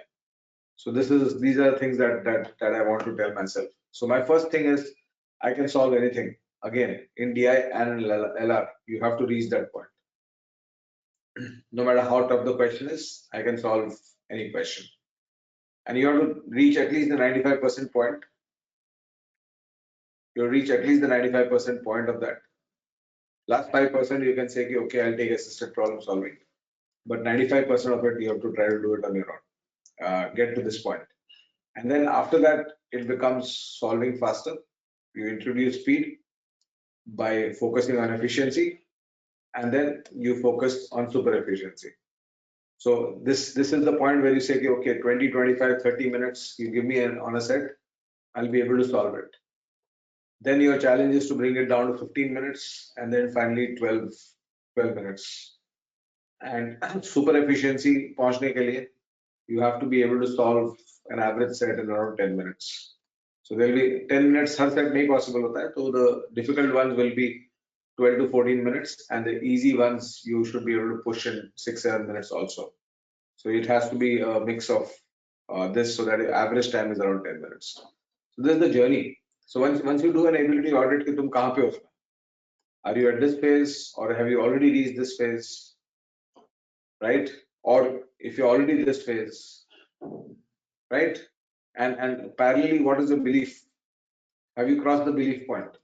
A: So these are things that I want to tell myself. So my first thing is, I can solve anything. Again, in DI and LR, you have to reach that point. No matter how tough the question is, I can solve any question. And you have to reach at least the 95% point. You reach at least the 95% point of that. Last 5% you can say, okay, I'll take assisted problem solving. But 95% of it, you have to try to do it on your own. Get to this point. And then after that, it becomes solving faster. You introduce speed by focusing on efficiency, and then you focus on super efficiency. So this is the point where you say, okay, 20, 25, 30 minutes, you give me on a set, I'll be able to solve it. Then your challenge is to bring it down to 15 minutes, and then finally 12 minutes. And super efficiency पहुंचने के लिए, you have to be able to solve an average set in around 10 minutes. So there will be 10 minutes, her set नहीं possible होता है, so the difficult ones will be 12 to 14 minutes, and the easy ones you should be able to push in 6-7 minutes also. So it has to be a mix of this, so that the average time is around 10 minutes. So this is the journey. So once you do an ability audit, कि तुम कहाँ पे हो उसमें? Are you at this phase, or have you already reached this phase? Right? Or if you're already this phase, right? And parallelly, what is your belief? Have you crossed the belief point?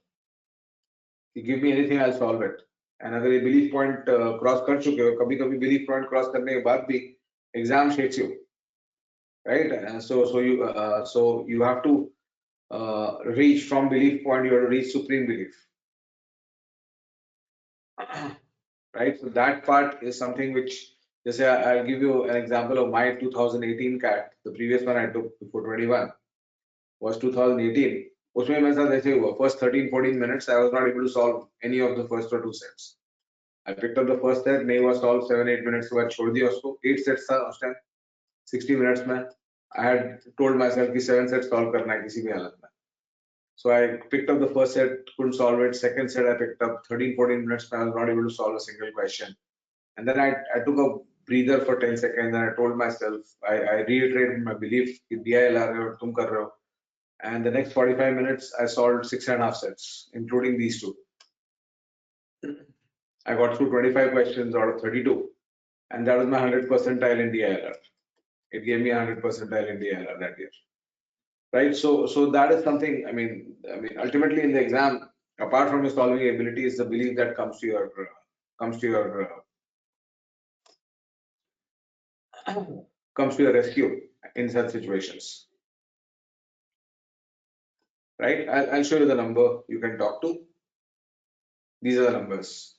A: You give me anything, I'll solve it. And अगर ये belief point cross कर चुके हो, कभी-कभी belief point cross करने के बाद भी exam shakes you, right? And so you have to reach from belief point. You have to reach supreme belief, right? So that part is something which, just say I'll give you an example of my 2018 CAT. The previous one I took before 21 was 2018. उसमें मेरे साथ ऐसे हुआ, first 13-14 minutes I was not able to solve any of the first or 2 sets. I picked up the first set, नहीं हुआ solve, 7-8 minutes के बाद छोड़ दिया उसको. 8 sets था उस time, 60 minutes में. I had told myself कि 7 sets solve करना है किसी भी हालत में. So I picked up the first set, couldn't solve it. Second set I picked up 13-14 minutes, I was not able to solve a single question. And then I took a breather for 10 seconds, and I told myself, I reiterated my belief कि दिया है ला रहे हो, तुम कर रहे हो. And the next 45 minutes, I solved 6.5 sets, including these 2. I got through 25 questions out of 32, and that was my 100th percentile in DILR. It gave me 100th percentile in DILR that year, right? So that is something. I mean, ultimately in the exam, apart from your solving ability, is the belief that comes to your rescue in such situations. Right? I'll show you the number you can talk to. These are the numbers.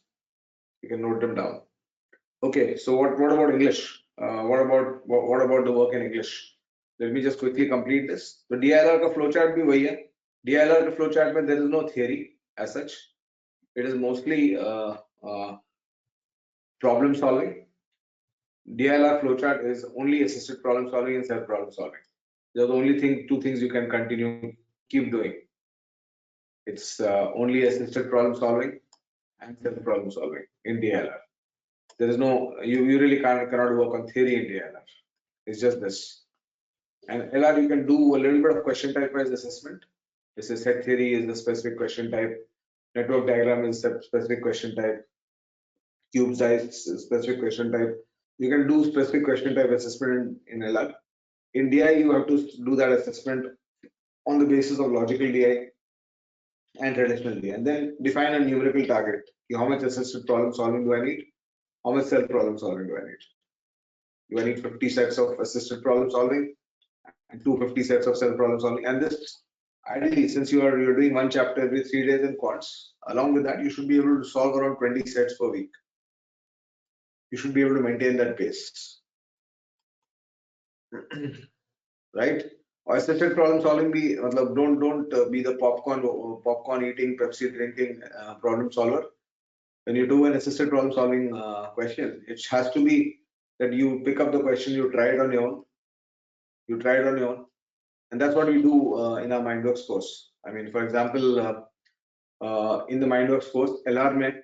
A: You can note them down. Okay, so what about English? What about the work in English? Let me just quickly complete this. तो DILR का flowchart भी वही है. DILR के flowchart में there is no theory as such. It is mostly problem solving. DILR flowchart is only assisted problem solving and self problem solving. They're the only two things you can continue, keep doing. It's only assisted problem solving and self problem solving in DILR. There is no, you really cannot work on theory in DILR. It's just this. And LR, you can do a little bit of question type based assessment. This is set theory is the specific question type. Network diagram is the specific question type. Cube size is specific question type. You can do specific question type assessment in LR. In DI, you have to do that assessment on the basis of logical DI and traditional DI, and then define a numerical target. How much assisted problem solving do I need? How much self problem solving do I need? Do I need 50 sets of assisted problem solving and 250 sets of self problem solving? And this, ideally, since you're doing one chapter every 3 days in quants, along with that, you should be able to solve around 20 sets per week. You should be able to maintain that pace. Right? Or assisted problem solving be, don't be the popcorn eating, Pepsi drinking problem solver. When you do an assisted problem solving question, it has to be that you pick up the question, you try it on your own. You try it on your own. And that's what we do in our MindWorks course. I mean, for example, in the MindWorks course, LR mein,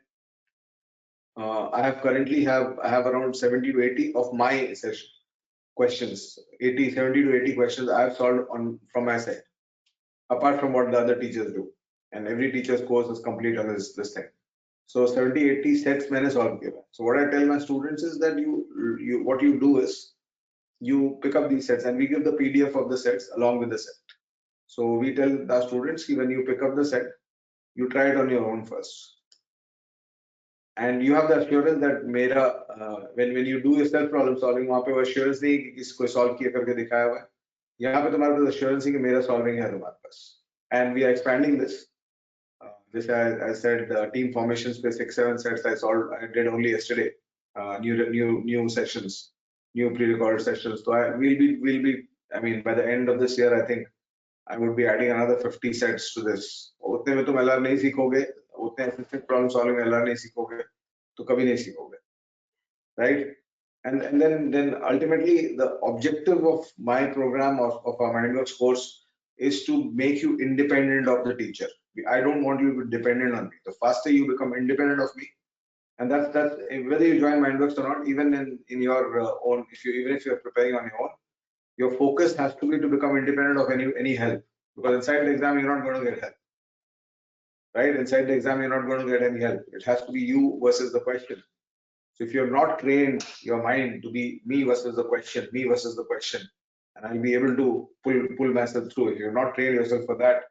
A: I have around 70 to 80 of my session questions, 70 to 80 questions I have solved from my side, apart from what the other teachers do. And every teacher's course is complete on this thing. So 70, 80 sets मैंने solve किया. So what I tell my students is that what you do is you pick up these sets and we give the PDF of the sets along with the set. So we tell the students when you pick up the set, you try it on your own first. And you have the assurance that when you do your self problem solving, वहाँ पे वो assurance नहीं कि किसको solve किया करके दिखाया हुआ है. यहाँ पे तुम्हारे पास assurance है कि मेरा solving है तुम्हारे पास. And we are expanding this. This I said team formations पे 6-7 sets I did only yesterday. New sessions, new pre-recorded sessions. So we'll be. I mean, by the end of this year, I think I would be adding another 50 sets to this. उतने में तुम LR नहीं सीखोगे, उतने assisted problem solving LR नहीं सीखोगे, तो कभी नहीं सीखोगे, right? And then ultimately the objective of my program of our MindWorks course is to make you independent of the teacher. I don't want you to be dependent on me. The faster you become independent of me, and that's whether you join MindWorks or not, even in your own, even if you're preparing on your own, your focus has to be to become independent of any help. Because inside the exam, you're not going to get help. Right? Inside the exam, you're not going to get any help. It has to be you versus the question. So if you're not trained your mind to be me versus the question, and I'll be able to pull myself through. If you're not trained yourself for that,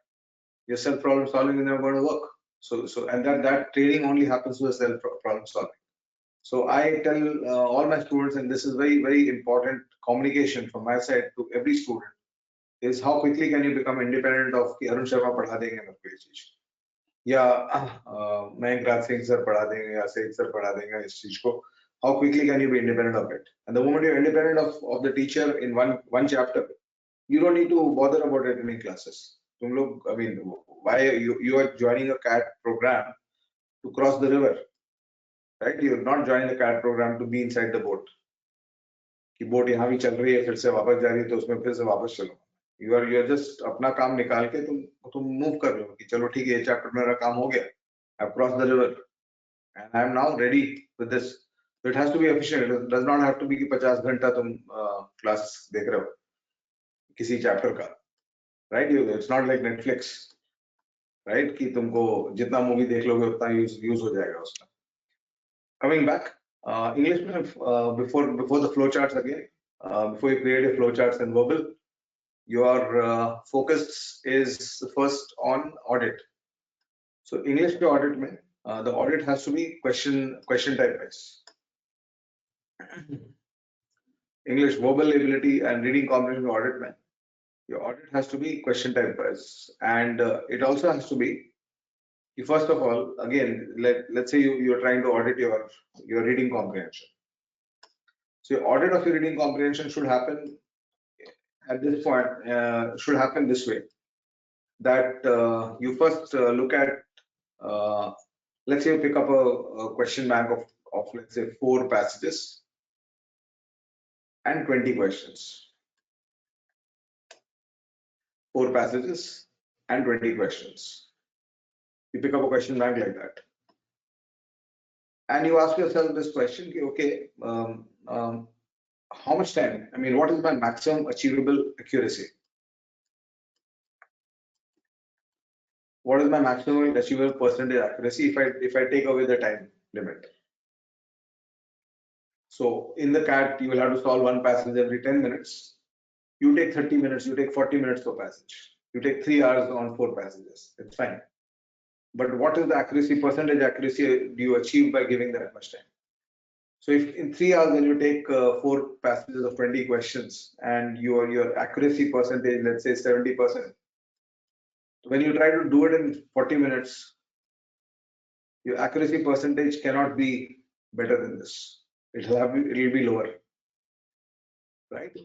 A: your self problem solving is never going to work. So and that training only happens with self problem solving. So I tell all my students, and this is very, very important communication from my side to every student, is how quickly can you become independent of कि Arun Sharma पढ़ा देंगे मेरे को ये चीज, या मैं Raj Singh sir पढ़ा देंगे या सेठ सर पढ़ा देंगे इस चीज को. How quickly can you be independent of it? And the moment you're independent of the teacher in one chapter, you don't need to bother about attending classes. तुम लोग, I mean, why you are joining a CAT program to cross the river, right? You're not joining a CAT program to be inside the boat. कि boat यहाँ भी चल रही है, फिर से वापस जा रही है, तो उसमें फिर से वापस चलो. You are just अपना काम निकाल के तुम मूव कर रहे हो कि चलो ठीक है, ये चैप्टर मेरा काम हो गया, I've crossed the river and I am now ready with this. So it has to be efficient. It does not have to be कि 50 घंटा तुम क्लास देख रहे हो किसी चैप्टर का, right? It's not like Netflix, right? कि तुमको जितना मूवी देख लोगे उतना यूज हो जाएगा उसका. Coming back, English में before the flowcharts again, before you create a flowcharts and verbal, your focus is first on audit. So English के audit में the audit has to be question type based. English verbal ability and reading comprehension audit में your audit has to be question type based, and it also has to be, first of all, again, let's say you're trying to audit your reading comprehension. So your audit of your reading comprehension should happen at this point should happen this way, that you first look at, let's say you pick up a question bank of let's say 4 passages and 20 questions. 4 passages and 20 questions. You pick up a question bank like that. And you ask yourself this question, okay, how much time? I mean, what is my maximum achievable accuracy? What is my maximum achievable percentage accuracy if I take away the time limit? So in the CAT, you will have to solve one passage every 10 minutes. You take 30 minutes, you take 40 minutes per passage. You take 3 hours on 4 passages. It's fine. But what is the accuracy, percentage accuracy do you achieve by giving that much time? So if in 3 hours when you take 4 passages of 20 questions and your accuracy percentage, let's say 70%, when you try to do it in 40 minutes, your accuracy percentage cannot be better than this. It'll be lower, right?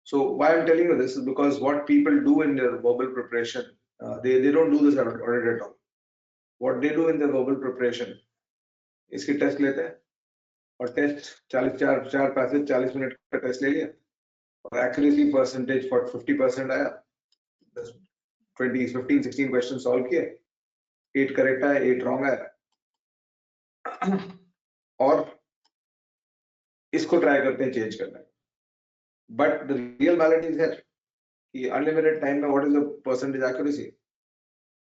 A: So why I'm telling you this is because what people do in their verbal preparation, they don't do this audit at all. What they do in their verbal preparation, इसकी test लेते हैं और test 4 passage 40 minute का test ले लिया और accuracy percentage for 50% आया, 15 16 questions solve किए, 8 correct आया, 8 wrong आया, और इसको ट्राई करते हैं चेंज करना. But the real malady is here. कि unlimited time में what is the percentage accuracy?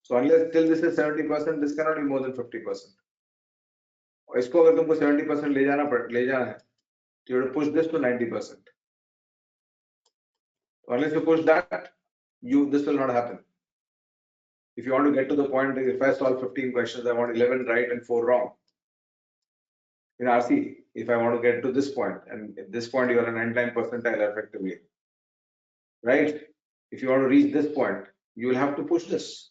A: So unless till this is 70%, this cannot be more than 50%. और इसको अगर तुमको 70% ले जाना है, you have to push this to 90%. Unless you push that, this will not happen. If you want to get to the point, if I solve 15 questions, I want 11 right and 4 wrong. In RC, if I want to get to this point, and at this point you are a 99 percentile effectively, right? If you want to reach this point, you will have to push this,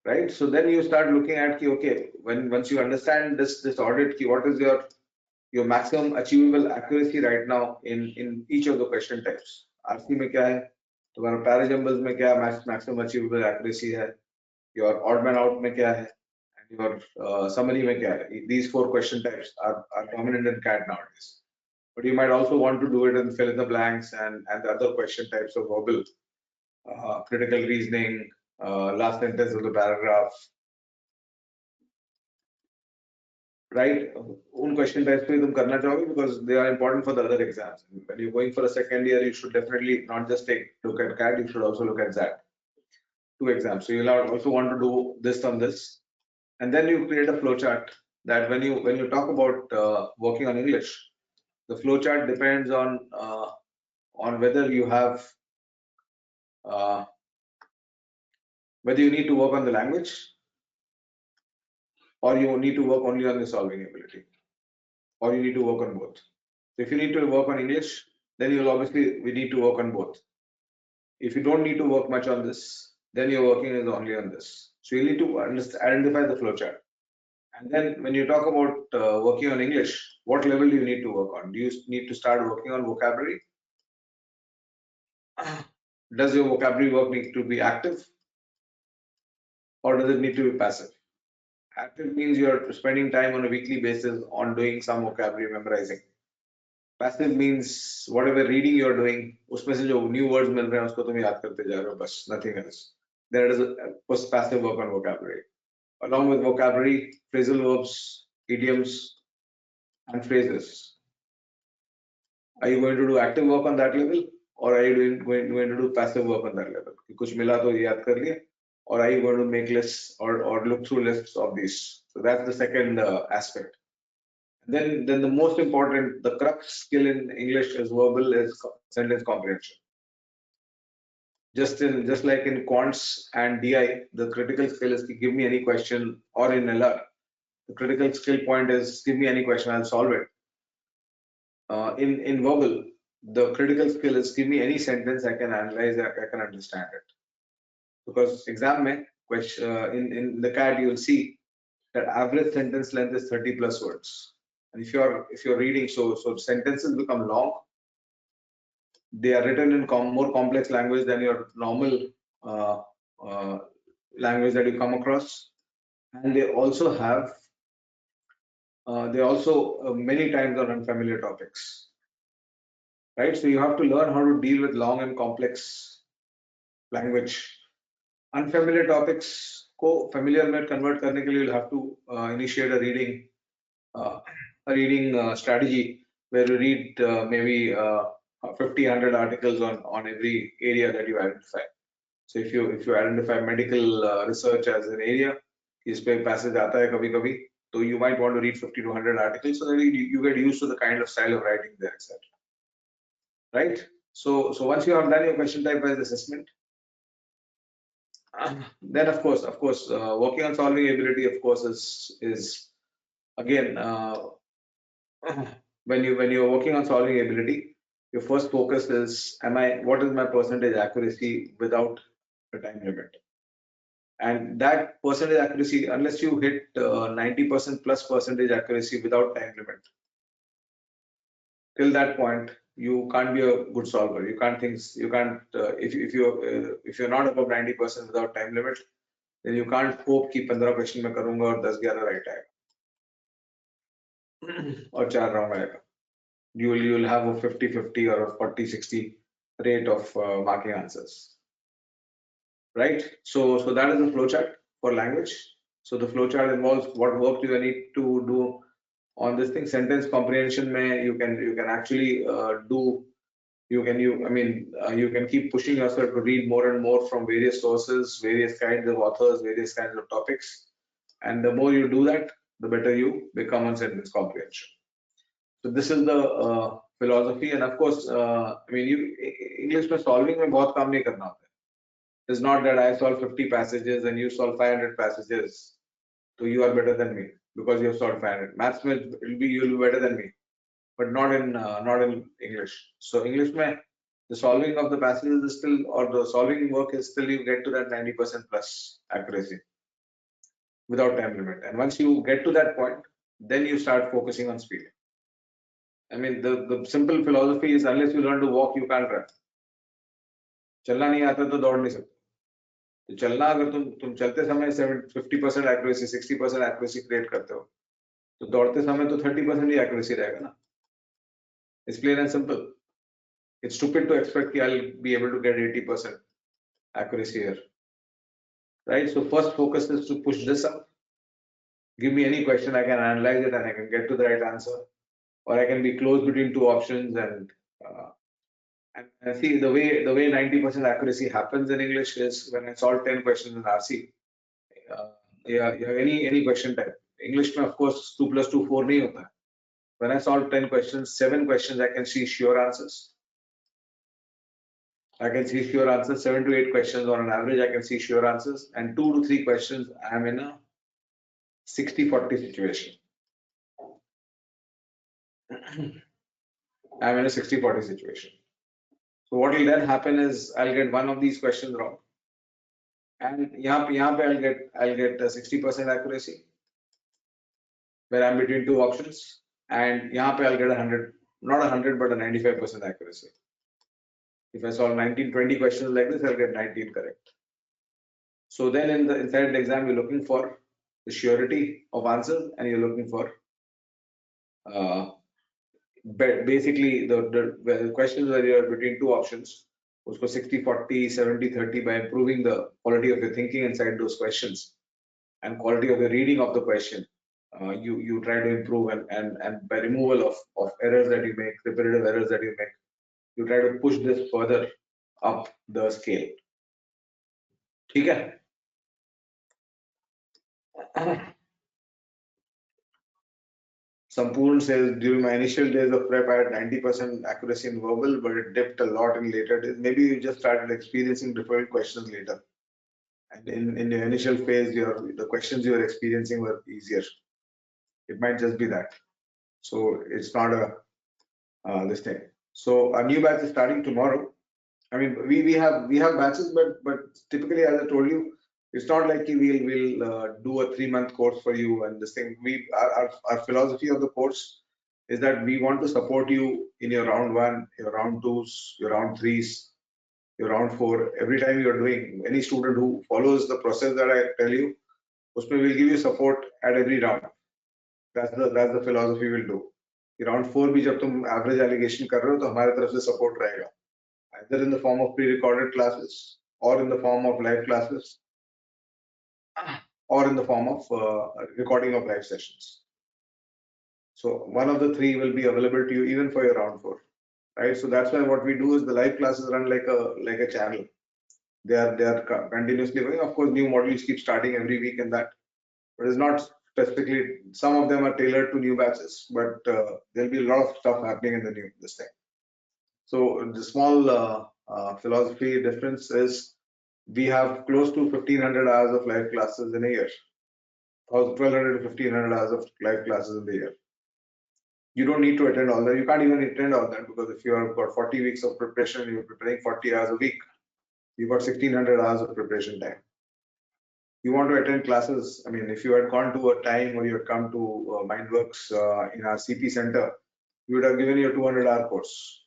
A: right? So then you start looking at, okay, once you understand this audit, what is your maximum achievable accuracy right now in each of the question types? RC में क्या है? तुम्हारा parajumbles में क्या maximum achievable accuracy है? Your odd man out में क्या है? Your summary mein kya hai? These 4 question types are dominant in CAT nowadays. But you might also want to do it in fill in the blanks and the other question types of verbal, critical reasoning, last sentence of the paragraph, right? Un question types pe tum karna chahoge because they are important for the other exams. When you're going for a second year, you should definitely not just look at CAT, you should also look at that. 2 exams. So you'll also want to do this on this. And then you create a flowchart that when you talk about working on English, the flowchart depends on whether you have whether you need to work on the language or you need to work only on the solving ability, or you need to work on both. So if you need to work on English, then we need to work on both. If you don't need to work much on this, then you're working only on this. So you need to identify the flowchart. And then when you talk about working on English, what level do you need to work on? Do you need to start working on vocabulary? Does your vocabulary work need to be active? Or does it need to be passive? Active means you're spending time on a weekly basis on doing some vocabulary memorizing. Passive means whatever reading you're doing, उसमें से जो new words मिल रहे हैं उसको तुम याद करते जा रहे हो बस, nothing else. There is a passive work on vocabulary. Along with vocabulary, phrasal verbs, idioms, and phrases. Are you going to do active work on that level, or are you going to do passive work on that level? कुछ मिला तो याद कर लिया, or are you going to make lists or look through lists of these? So that's the second aspect. Then the most important, the crux skill in English is verbal, is sentence comprehension. Just like in quants and DI, the critical skill is to give me any question, or in LR, the critical skill point is give me any question, I'll solve it. In verbal, the critical skill is give me any sentence, I can analyze, I can understand it. Because exam mein, in the CAT, you will see that average sentence length is 30 plus words. And if you're reading, so sentences become long, they are written in more complex language than your normal language that you come across, and they also have many times on unfamiliar topics, right? So you have to learn how to deal with long and complex language. Unfamiliar topics को familiar में convert करने के लिए you'll have to initiate a reading strategy where you read maybe 50-100 articles on every area that you identify. So if you identify medical research as an area, इस पे passage आता है कभी-कभी, so you might want to read 50 to 100 articles so that you get used to the kind of style of writing there, etc. Right? So once you have done your question type based assessment, then of course working on solving ability, of course, is again when you're working on solving ability, your first focus is what is my percentage accuracy without a time limit. And that percentage accuracy, unless you hit 90% plus percentage accuracy without time limit, till that point you can't be a good solver. You can't if you're not above 90% without time limit, then you can't hope कि 15 question में करूंगा और 10-11 right आएगा और 4 wrong आएगा. You'll have a 50-50 or a 40-60 rate of marking answers, right? So that is the flowchart for language. So the flowchart involves what work do you need to do on this thing. Sentence comprehension mein you can actually you can keep pushing yourself to read more and more from various sources, various kinds of authors, various kinds of topics, and the more you do that, the better you become on sentence comprehension. So this is the philosophy, and of course English में solving में बहुत काम नहीं करना होता है. It's not that I solve 50 passages and you solve 500 passages, so you are better than me because you have solved 500. Maths में you'll be better than me, but not in English. So English mein the solving of the passages is still, or the solving work is still, you get to that 90% plus accuracy without time limit. And once you get to that point, then you start focusing on speed. I mean, the simple philosophy is unless you learn to walk, you can't run. चलना नहीं आता तो दौड़ नहीं सकते. तो चलना अगर तुम चलते समय 50% accuracy, 60% accuracy create करते हो, तो दौड़ते समय तो 30% ही accuracy रहेगा ना. It's plain and simple. It's stupid to expect that I'll be able to get 80% accuracy here, right? So first focus is to push this up. Give me any question, I can analyze it and I can get to the right answer, or I can be close between two options and see the way 90% accuracy happens in English is when I solve 10 questions in RC. Any question type. English में of course 2 + 2 4 नहीं होता है. When I solve 10 questions, 7 questions I can see sure answers. I can see sure answers. 7 to 8 questions on an average I can see sure answers, and 2 to 3 questions I am in a 60-40 situation. I'm in a 60-40 situation. So what will then happen is I'll get one of these questions wrong, and यहाँ पे I'll get 60% accuracy where I'm between two options, and यहाँ पे I'll get 100, not 100 but a 95% accuracy. If I solve 19-20 questions like this, I'll get 19 correct. So then inside the exam, you're looking for the surety of answers, and you're looking for basically the questions where you're between two options. Usko 60-40, 70-30 by improving the quality of your thinking inside those questions and quality of the reading of the question. You try to improve, and by removal of errors that you make, repetitive errors that you make, you try to push this further up the scale. ठीक है? Sampurn says, during my initial days of prep, I had 90% accuracy in verbal, but it dipped a lot in later days. Maybe you just started experiencing difficult questions later. And in the initial phase, the questions you were experiencing were easier. It might just be that. So it's not this thing. So a new batch is starting tomorrow. I mean, we have batches, but typically, as I told you, it's not like we'll do a 3-month course for you and this thing. Our philosophy of the course is that we want to support you in your round 1, your round 2s, your round 3s, your round 4. Every time you are doing, any student who follows the process that I tell you, उसमें we'll give you support at every round. That's the philosophy we'll do. Round 4 भी जब तुम average allegation कर रहे हो तो हमारे तरफ से support रहेगा, either in the form of pre-recorded classes or in the form of live classes or in the form of recording of live sessions. So one of the 3 will be available to you even for your round 4, right? So that's why what we do is the live classes run like a channel. They are continuously going. Of course, new modules keep starting every week in that, but it's not specifically. Some of them are tailored to new batches, but there'll be a lot of stuff happening in the new this thing. So the small philosophy difference is we have close to 1,500 hours of live classes in a year, 1,200 to 1,500 hours of live classes in the year. You don't need to attend all that. You can't even attend all that, because if you have got 40 weeks of preparation, you're preparing 40 hours a week, you've got 1,600 hours of preparation time. You want to attend classes, I mean, if you had gone to a time or you had come to Mindworks in our CP center, you would have given you a 200-hour course,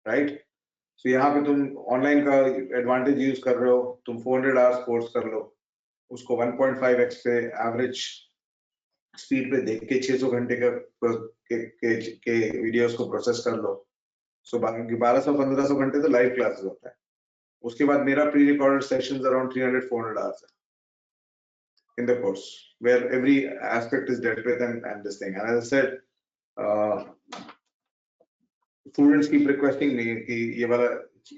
A: right? So यहाँ पे तुम online का advantage use कर रहे हो, तुम 400 hours course कर लो, उसको 1.5x पे average speed पे देख के 600 घंटे के वीडियोस को प्रोसेस कर लो. सो 1200-1500 घंटे तो लाइव क्लासेस होता है. उसके बाद मेरा pre recorded sessions around 300-400 hours in the course, where every aspect is dealt with and this thing. And as I said, students keep requesting me कि ये वाला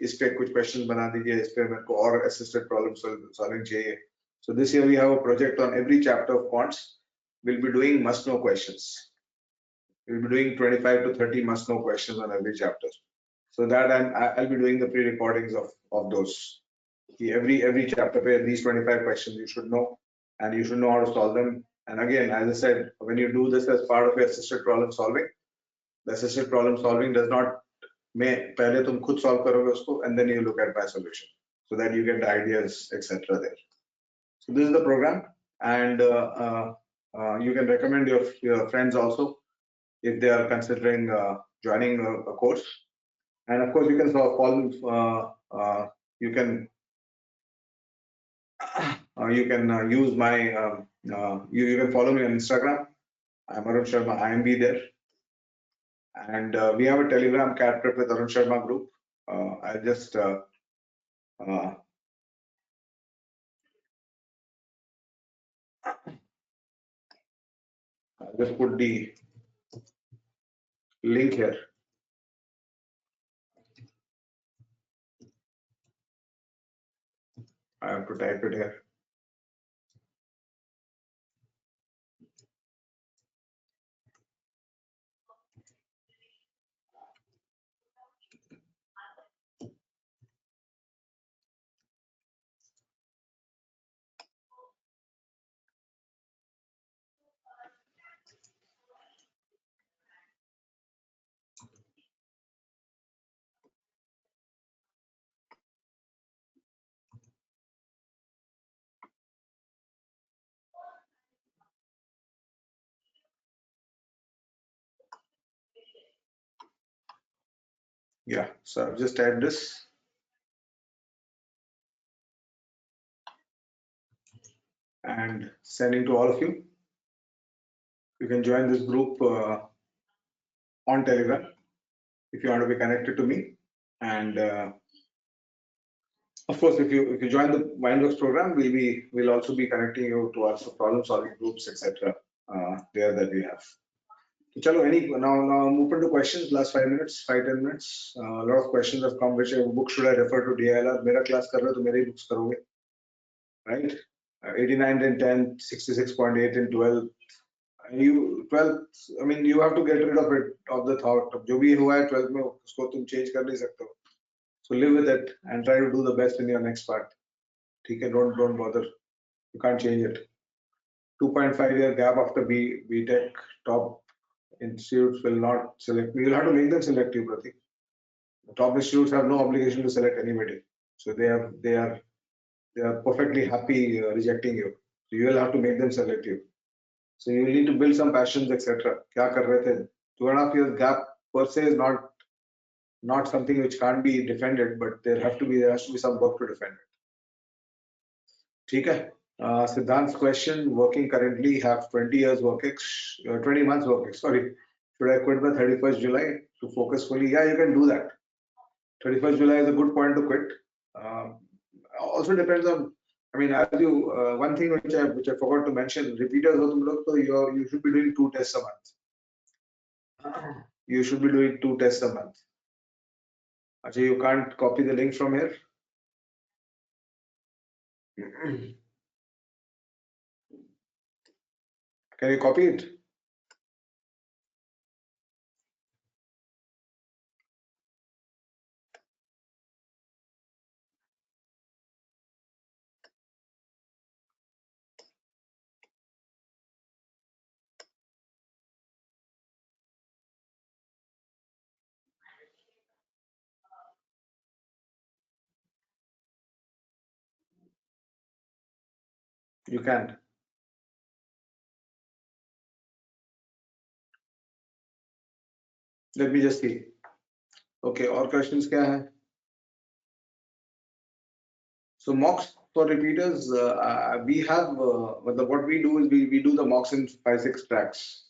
A: इस पे कुछ questions बना दीजिए, इस पे मेरे को और assisted problem solving चाहिए. So this year we have a project on every chapter of quants. We'll be doing must know questions. We'll be doing 25 to 30 must know questions on every chapter. So that I'll be doing the pre-recordings of those. Every chapter पे these 25 questions you should know, and you should know how to solve them. And again, as I said, when you do this as part of your assisted problem solving, the assisted problem solving does not में पहले तुम खुद solve करोगे उसको, and then you look at my solution, so that you get the ideas, etc. there. So this is the program, and you can recommend your friends also if they are considering joining a course. And of course, you can follow. You can use my. You can follow me on Instagram. I'm Arun Sharma, IMB there, and we have a Telegram Cat Prep with Arun Sharma group. I'll just put the link here. I have to type it here. Yeah, so I've just typed this. And sending to all of you. You can join this group on Telegram if you want to be connected to me. And of course, if you join the Mindworks program, we'll also be connecting you to our problem solving groups, etc. There that we have. So chalo, now move into questions. Last 5 minutes, 5-10 minutes. A lot of questions have come. Which book should I refer to? DILR. Mera class kar rahe ho, to mere books karoge, right? 89 in 10, 66.8 in 12. You 12th, I mean, you have to get rid of it, of the thought of जो भी हुआ है 12th में उसको तुम change कर नहीं सकते हो. So live with it and try to do the best in your next part. ठीक है, don't bother. You can't change it. 2.5-year gap after B.Tech. Top institutes will not select. We will have to make them select you, Pratik. The top institutes have no obligation to select anybody. So they are perfectly happy rejecting you. So you will have to make them select you. So you need to build some passions, etc. क्या कर रहे थे? 2.5 years gap per se is not something which can't be defended, but there has to be some work to defend it. ठीक है? Siddhant's question: working currently, have 20 years work 20 months work sorry. Should I quit by 31st July to focus fully? Yeah, you can do that. 31st July is a good point to quit. Also depends on, I mean, as you one thing which I forgot to mention, repeaters ho tum log, so you should be doing 2 tests a month. You should be doing 2 tests a month. Actually, you can't copy the link from here. Can you copy it? You can. Let me just see. Okay, और questions क्या है? So mocks for repeaters, we have what we do is we do the mocks in 5-6 tracks.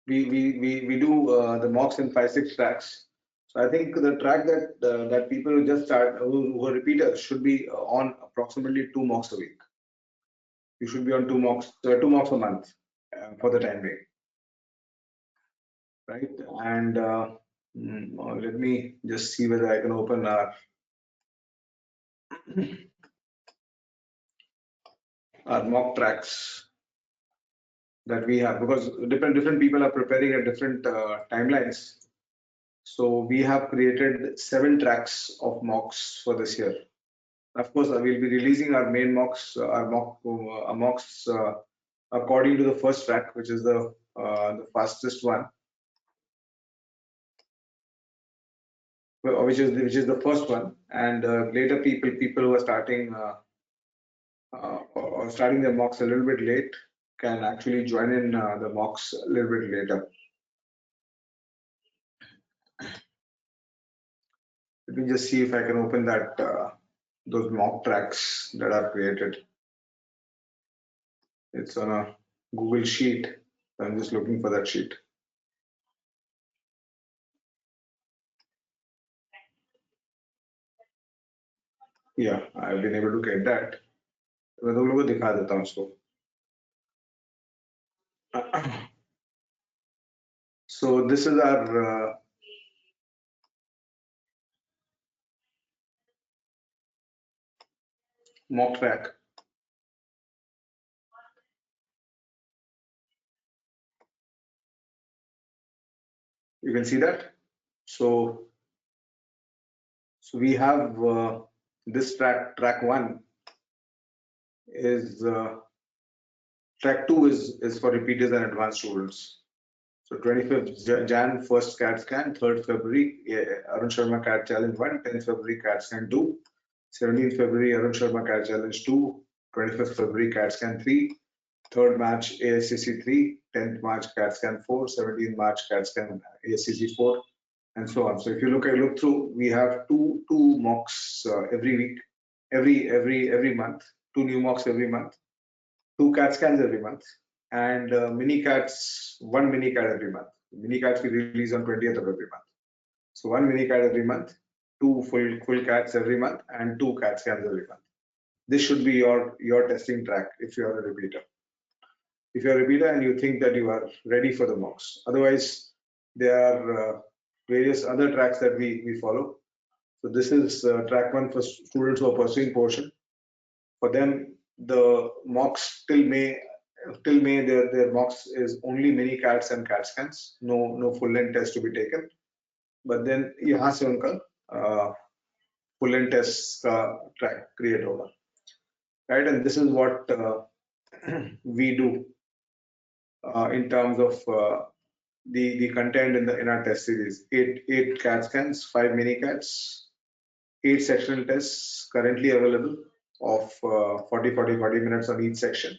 A: We do the mocks in 5-6 tracks. So I think the track that people who just start who are repeaters should be on approximately 2 mocks a week. You should be on 2 mocks a month for the time being, right? And let me just see whether I can open our mock tracks that we have, because different people are preparing at different timelines. So we have created 7 tracks of mocks for this year. Of course, I will be releasing our main mocks, mocks according to the first track, which is the fastest one, which is the first one. And later people who are starting or starting their mocks a little bit late can actually join in the mocks a little bit later. Let me just see if I can open that those mock tracks that I've created. It's on a Google sheet. I'm just looking for that sheet. Yeah, I've been able to get that. मैं तुम लोगों को दिखा देता हूँ उसको. So this is our mock track. You can see that. So we have this track 1 is track 2 is for repeaters and advanced students. So 25th Jan, first CAT scan, 3rd February, Arun Sharma CAT Challenge 1, 10th February CAT scan 2, 17th February Arun Sharma CAT Challenge 2, 25th February CAT scan 3, 3rd March ASCC 3, 10th March CAT scan 4, 17th March CAT scan ASCC 4, and so on. So if you look through, we have two mocks every week, every month, 2 new mocks every month, 2 CAT scans every month, and mini CATs, 1 mini CAT every month. Mini CATs we release on 20th of every month. So 1 mini CAT every month, 2 full CATs every month, and 2 CAT scans every month. This should be your testing track if you are a repeater. If you are a repeater and you think that you are ready for the mocks. Otherwise, there are various other tracks that we follow. So this is track 1 for students who are pursuing portion. For them, the mocks till May till May, their mocks is only mini CATs and CAT scans, no full length test to be taken. But then यहाँ से उनका full length tests का track create होगा, right? And this is what we do in terms of the content in our test series. Eight CAT scans, 5 mini CATs, 8 sectional tests currently available of 40 minutes on each section.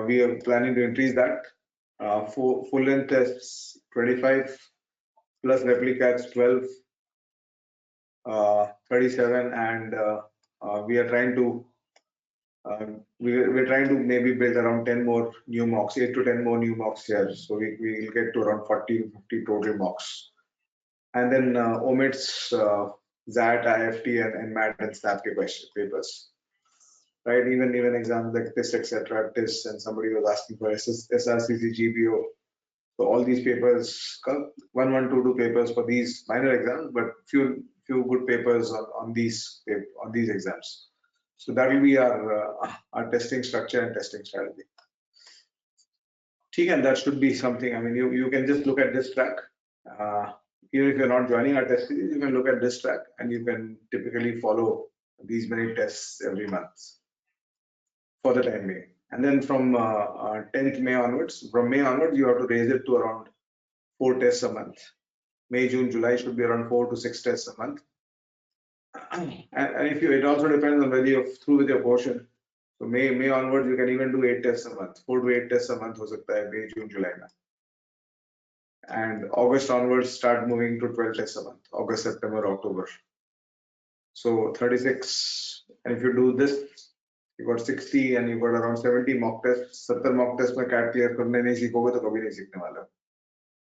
A: We are planning to increase that. Full length tests 25 plus replicats 12, 37, and we are trying to we're trying to maybe build around 10 more new mocks, 8 to 10 more new mocks here. So we will get to around 40 to 50 total mocks. And then omits ZAT, IFT, and MAT and SNAP papers. Right, even exams like TIS, etc. TIS, and somebody was asking for SRCC, GBO. So all these papers, 1, 2 papers for these minor exams, but few good papers on these exams. So that will be our testing structure and testing strategy. And that should be something. I mean, you can just look at this track. Even if you're not joining our test series, you can look at this track and you can typically follow these many tests every month for the time being. And then from 10th May onwards, you have to raise it to around 4 tests a month. May, June, July should be around 4 to 6 tests a month. And if it also depends on whether you're through with your portion. So May onwards, you can even do 8 tests a month. 4 to 8 tests a month ho sakta hai, May, June, July. And August onwards, start moving to 12 tests a month. August, September, October. So 36. And if you do this, you got 60 and you got around 70 mock tests. 70 mock tests mein CAT clear karne nahi seekhoge to kabhi nahi seekhne wala.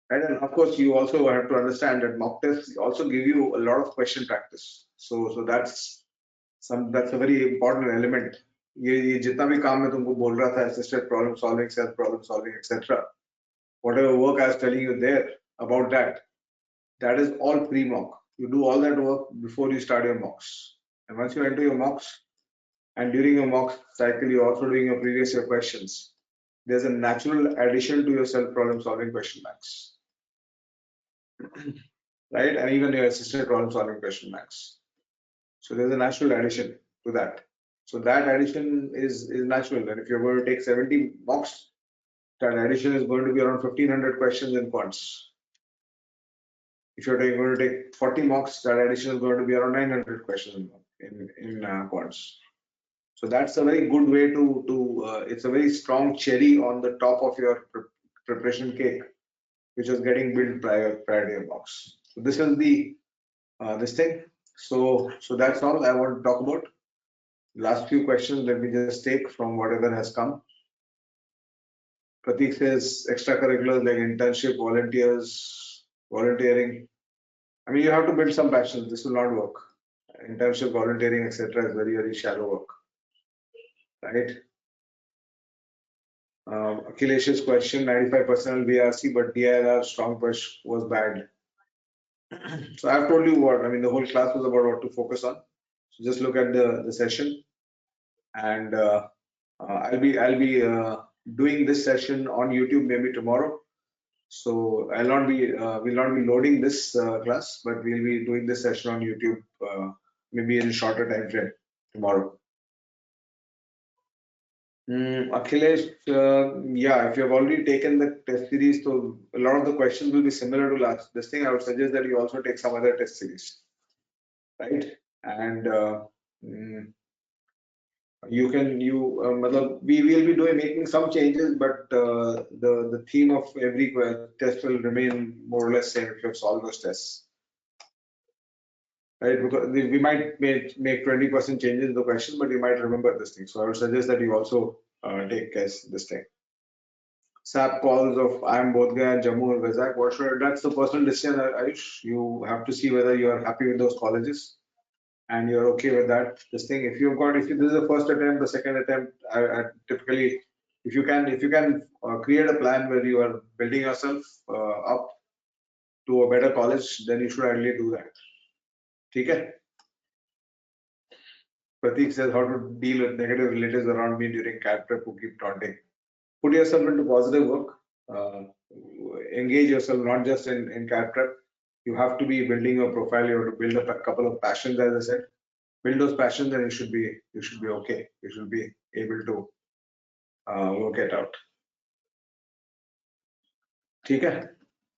A: And then of course you also have to understand that mock tests also give you a lot of question practice. So that's a very important element. ये जितना भी काम मैं तुमको बोल रहा था, assisted problem solving, self problem solving, etc. Whatever work I was telling you there about that is all pre-mock. You do all that work before you start your mocks. And once you enter your mocks, and during your mock cycle, you're also doing your previous year questions. There's a natural addition to your self problem solving question banks, right? And even your assisted problem solving question banks. So there's a natural addition to that. So that addition is natural. And if you're going to take 70 mocks, that addition is going to be around 1500 questions in quants. If you're going to take 40 mocks, that addition is going to be around 900 questions in quants. So that's a very good way to it's a very strong cherry on the top of your preparation cake, which is getting built prior to your box. So this is the this thing. So that's all I want to talk about. Last few questions, let me just take from whatever has come. Pratik says extracurriculars like internship, volunteering. I mean, you have to build some passions. This will not work. Internship, volunteering, etc. is very shallow work, right? Akhilesh's question, 95% VRC, but DIR strong push was bad. So I've told you what, I mean, the whole class was about what to focus on. So just look at the session, and I'll be doing this session on YouTube maybe tomorrow. So I'll not be will not be loading this class, but we'll be doing this session on YouTube maybe in a shorter time frame tomorrow. Akhilesh, yeah, if you have already taken the test series, so a lot of the questions will be similar to last. This thing I would suggest that you also take some other test series, right? And we will be making some changes, but the theme of every test will remain more or less same if you have solved those tests, right? Because we might make 20% changes in the question, but you might remember this thing. So I would suggest that you also take this thing. SAP calls of I'm Bodhgaya, Jammu, or Vizag. That's the personal decision, Ayush. You have to see whether you are happy with those colleges and you're okay with that. This thing, if this is the first attempt, the second attempt, I typically, if you can create a plan where you are building yourself up to a better college, then you should ideally do that. Okay. Pratik says how to deal with negative relatives around me during CAT prep who keep taunting. put yourself into positive work. Engage yourself not just in CAT prep. You have to be building your profile. You have to build a couple of passions, as I said. Build those passions, and you should be okay. You should be able to work it out. Okay.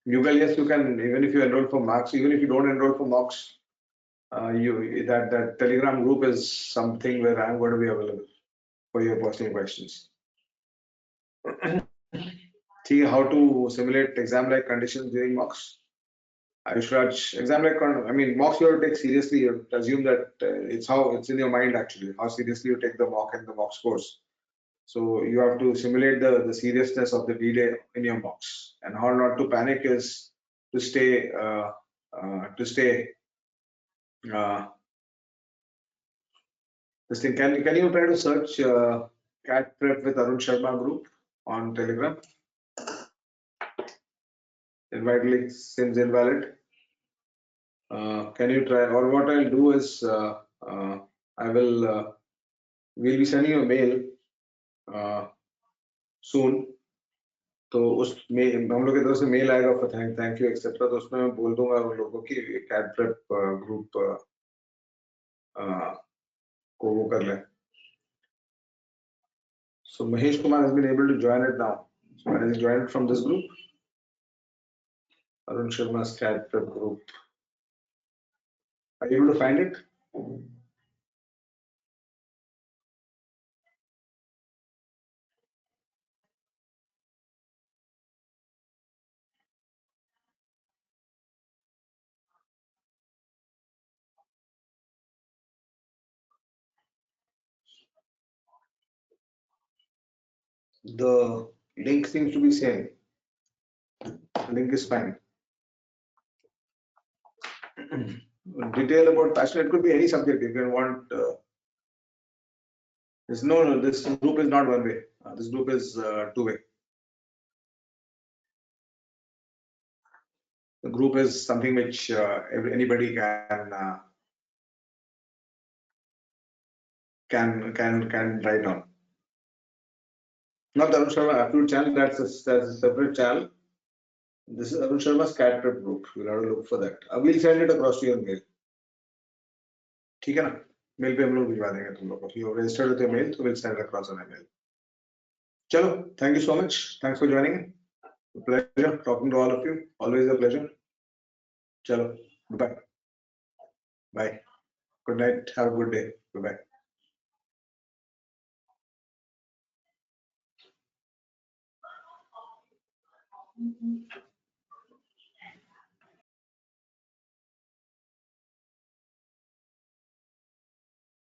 A: Yugal, yes, you can, even if you enroll for marks, even if you don't enroll for mocks, that Telegram group is something where I'm going to be available for your personal questions. See how to simulate exam-like conditions during mocks. Ayush exam-like, I mean, mocks you have to take seriously. You have to assume that it's in your mind actually, how seriously you take the mock and the mock scores. So you have to simulate the seriousness of the D-Day in your mocks, and how not to panic is to stay this thing. Can you try to search CAT prep with Arun Sharma group on Telegram? Invite link seems invalid. Can you try? Or what I'll do is I will we'll be sending you a mail soon. तो उस में हम लोग की तरफ से mail आएगा for thank you etcetera, तो उसमें मैं बोल दूंगा उन लोगों की कैट प्रेप ग्रुप को वो कर लें. So Mahesh Kumar has been able to join it now. So has he joined from this group? Arun Sharma's CAT prep group. Are you able to find it? The link seems to be same. The link is fine. Detail about passion, it could be any subject. You can want. This group is not one way. This group is two-way. The group is something which anybody can write on. Not the Arun Sharma Aptitude channel. That's a separate channel. This is Arun Sharma's CAT prep group. You'll have to look for that. We'll send it across to your mail. ठीक है ना? Mail पे हम लोग भिजवा देंगे तुम लोग को. You registered with your mail, so we'll send it across on email. चलो, thank you so much. Thanks for joining. A pleasure talking to all of you. Always a pleasure. चलो, bye. Bye. Good night. Have a good day. Bye. Bye.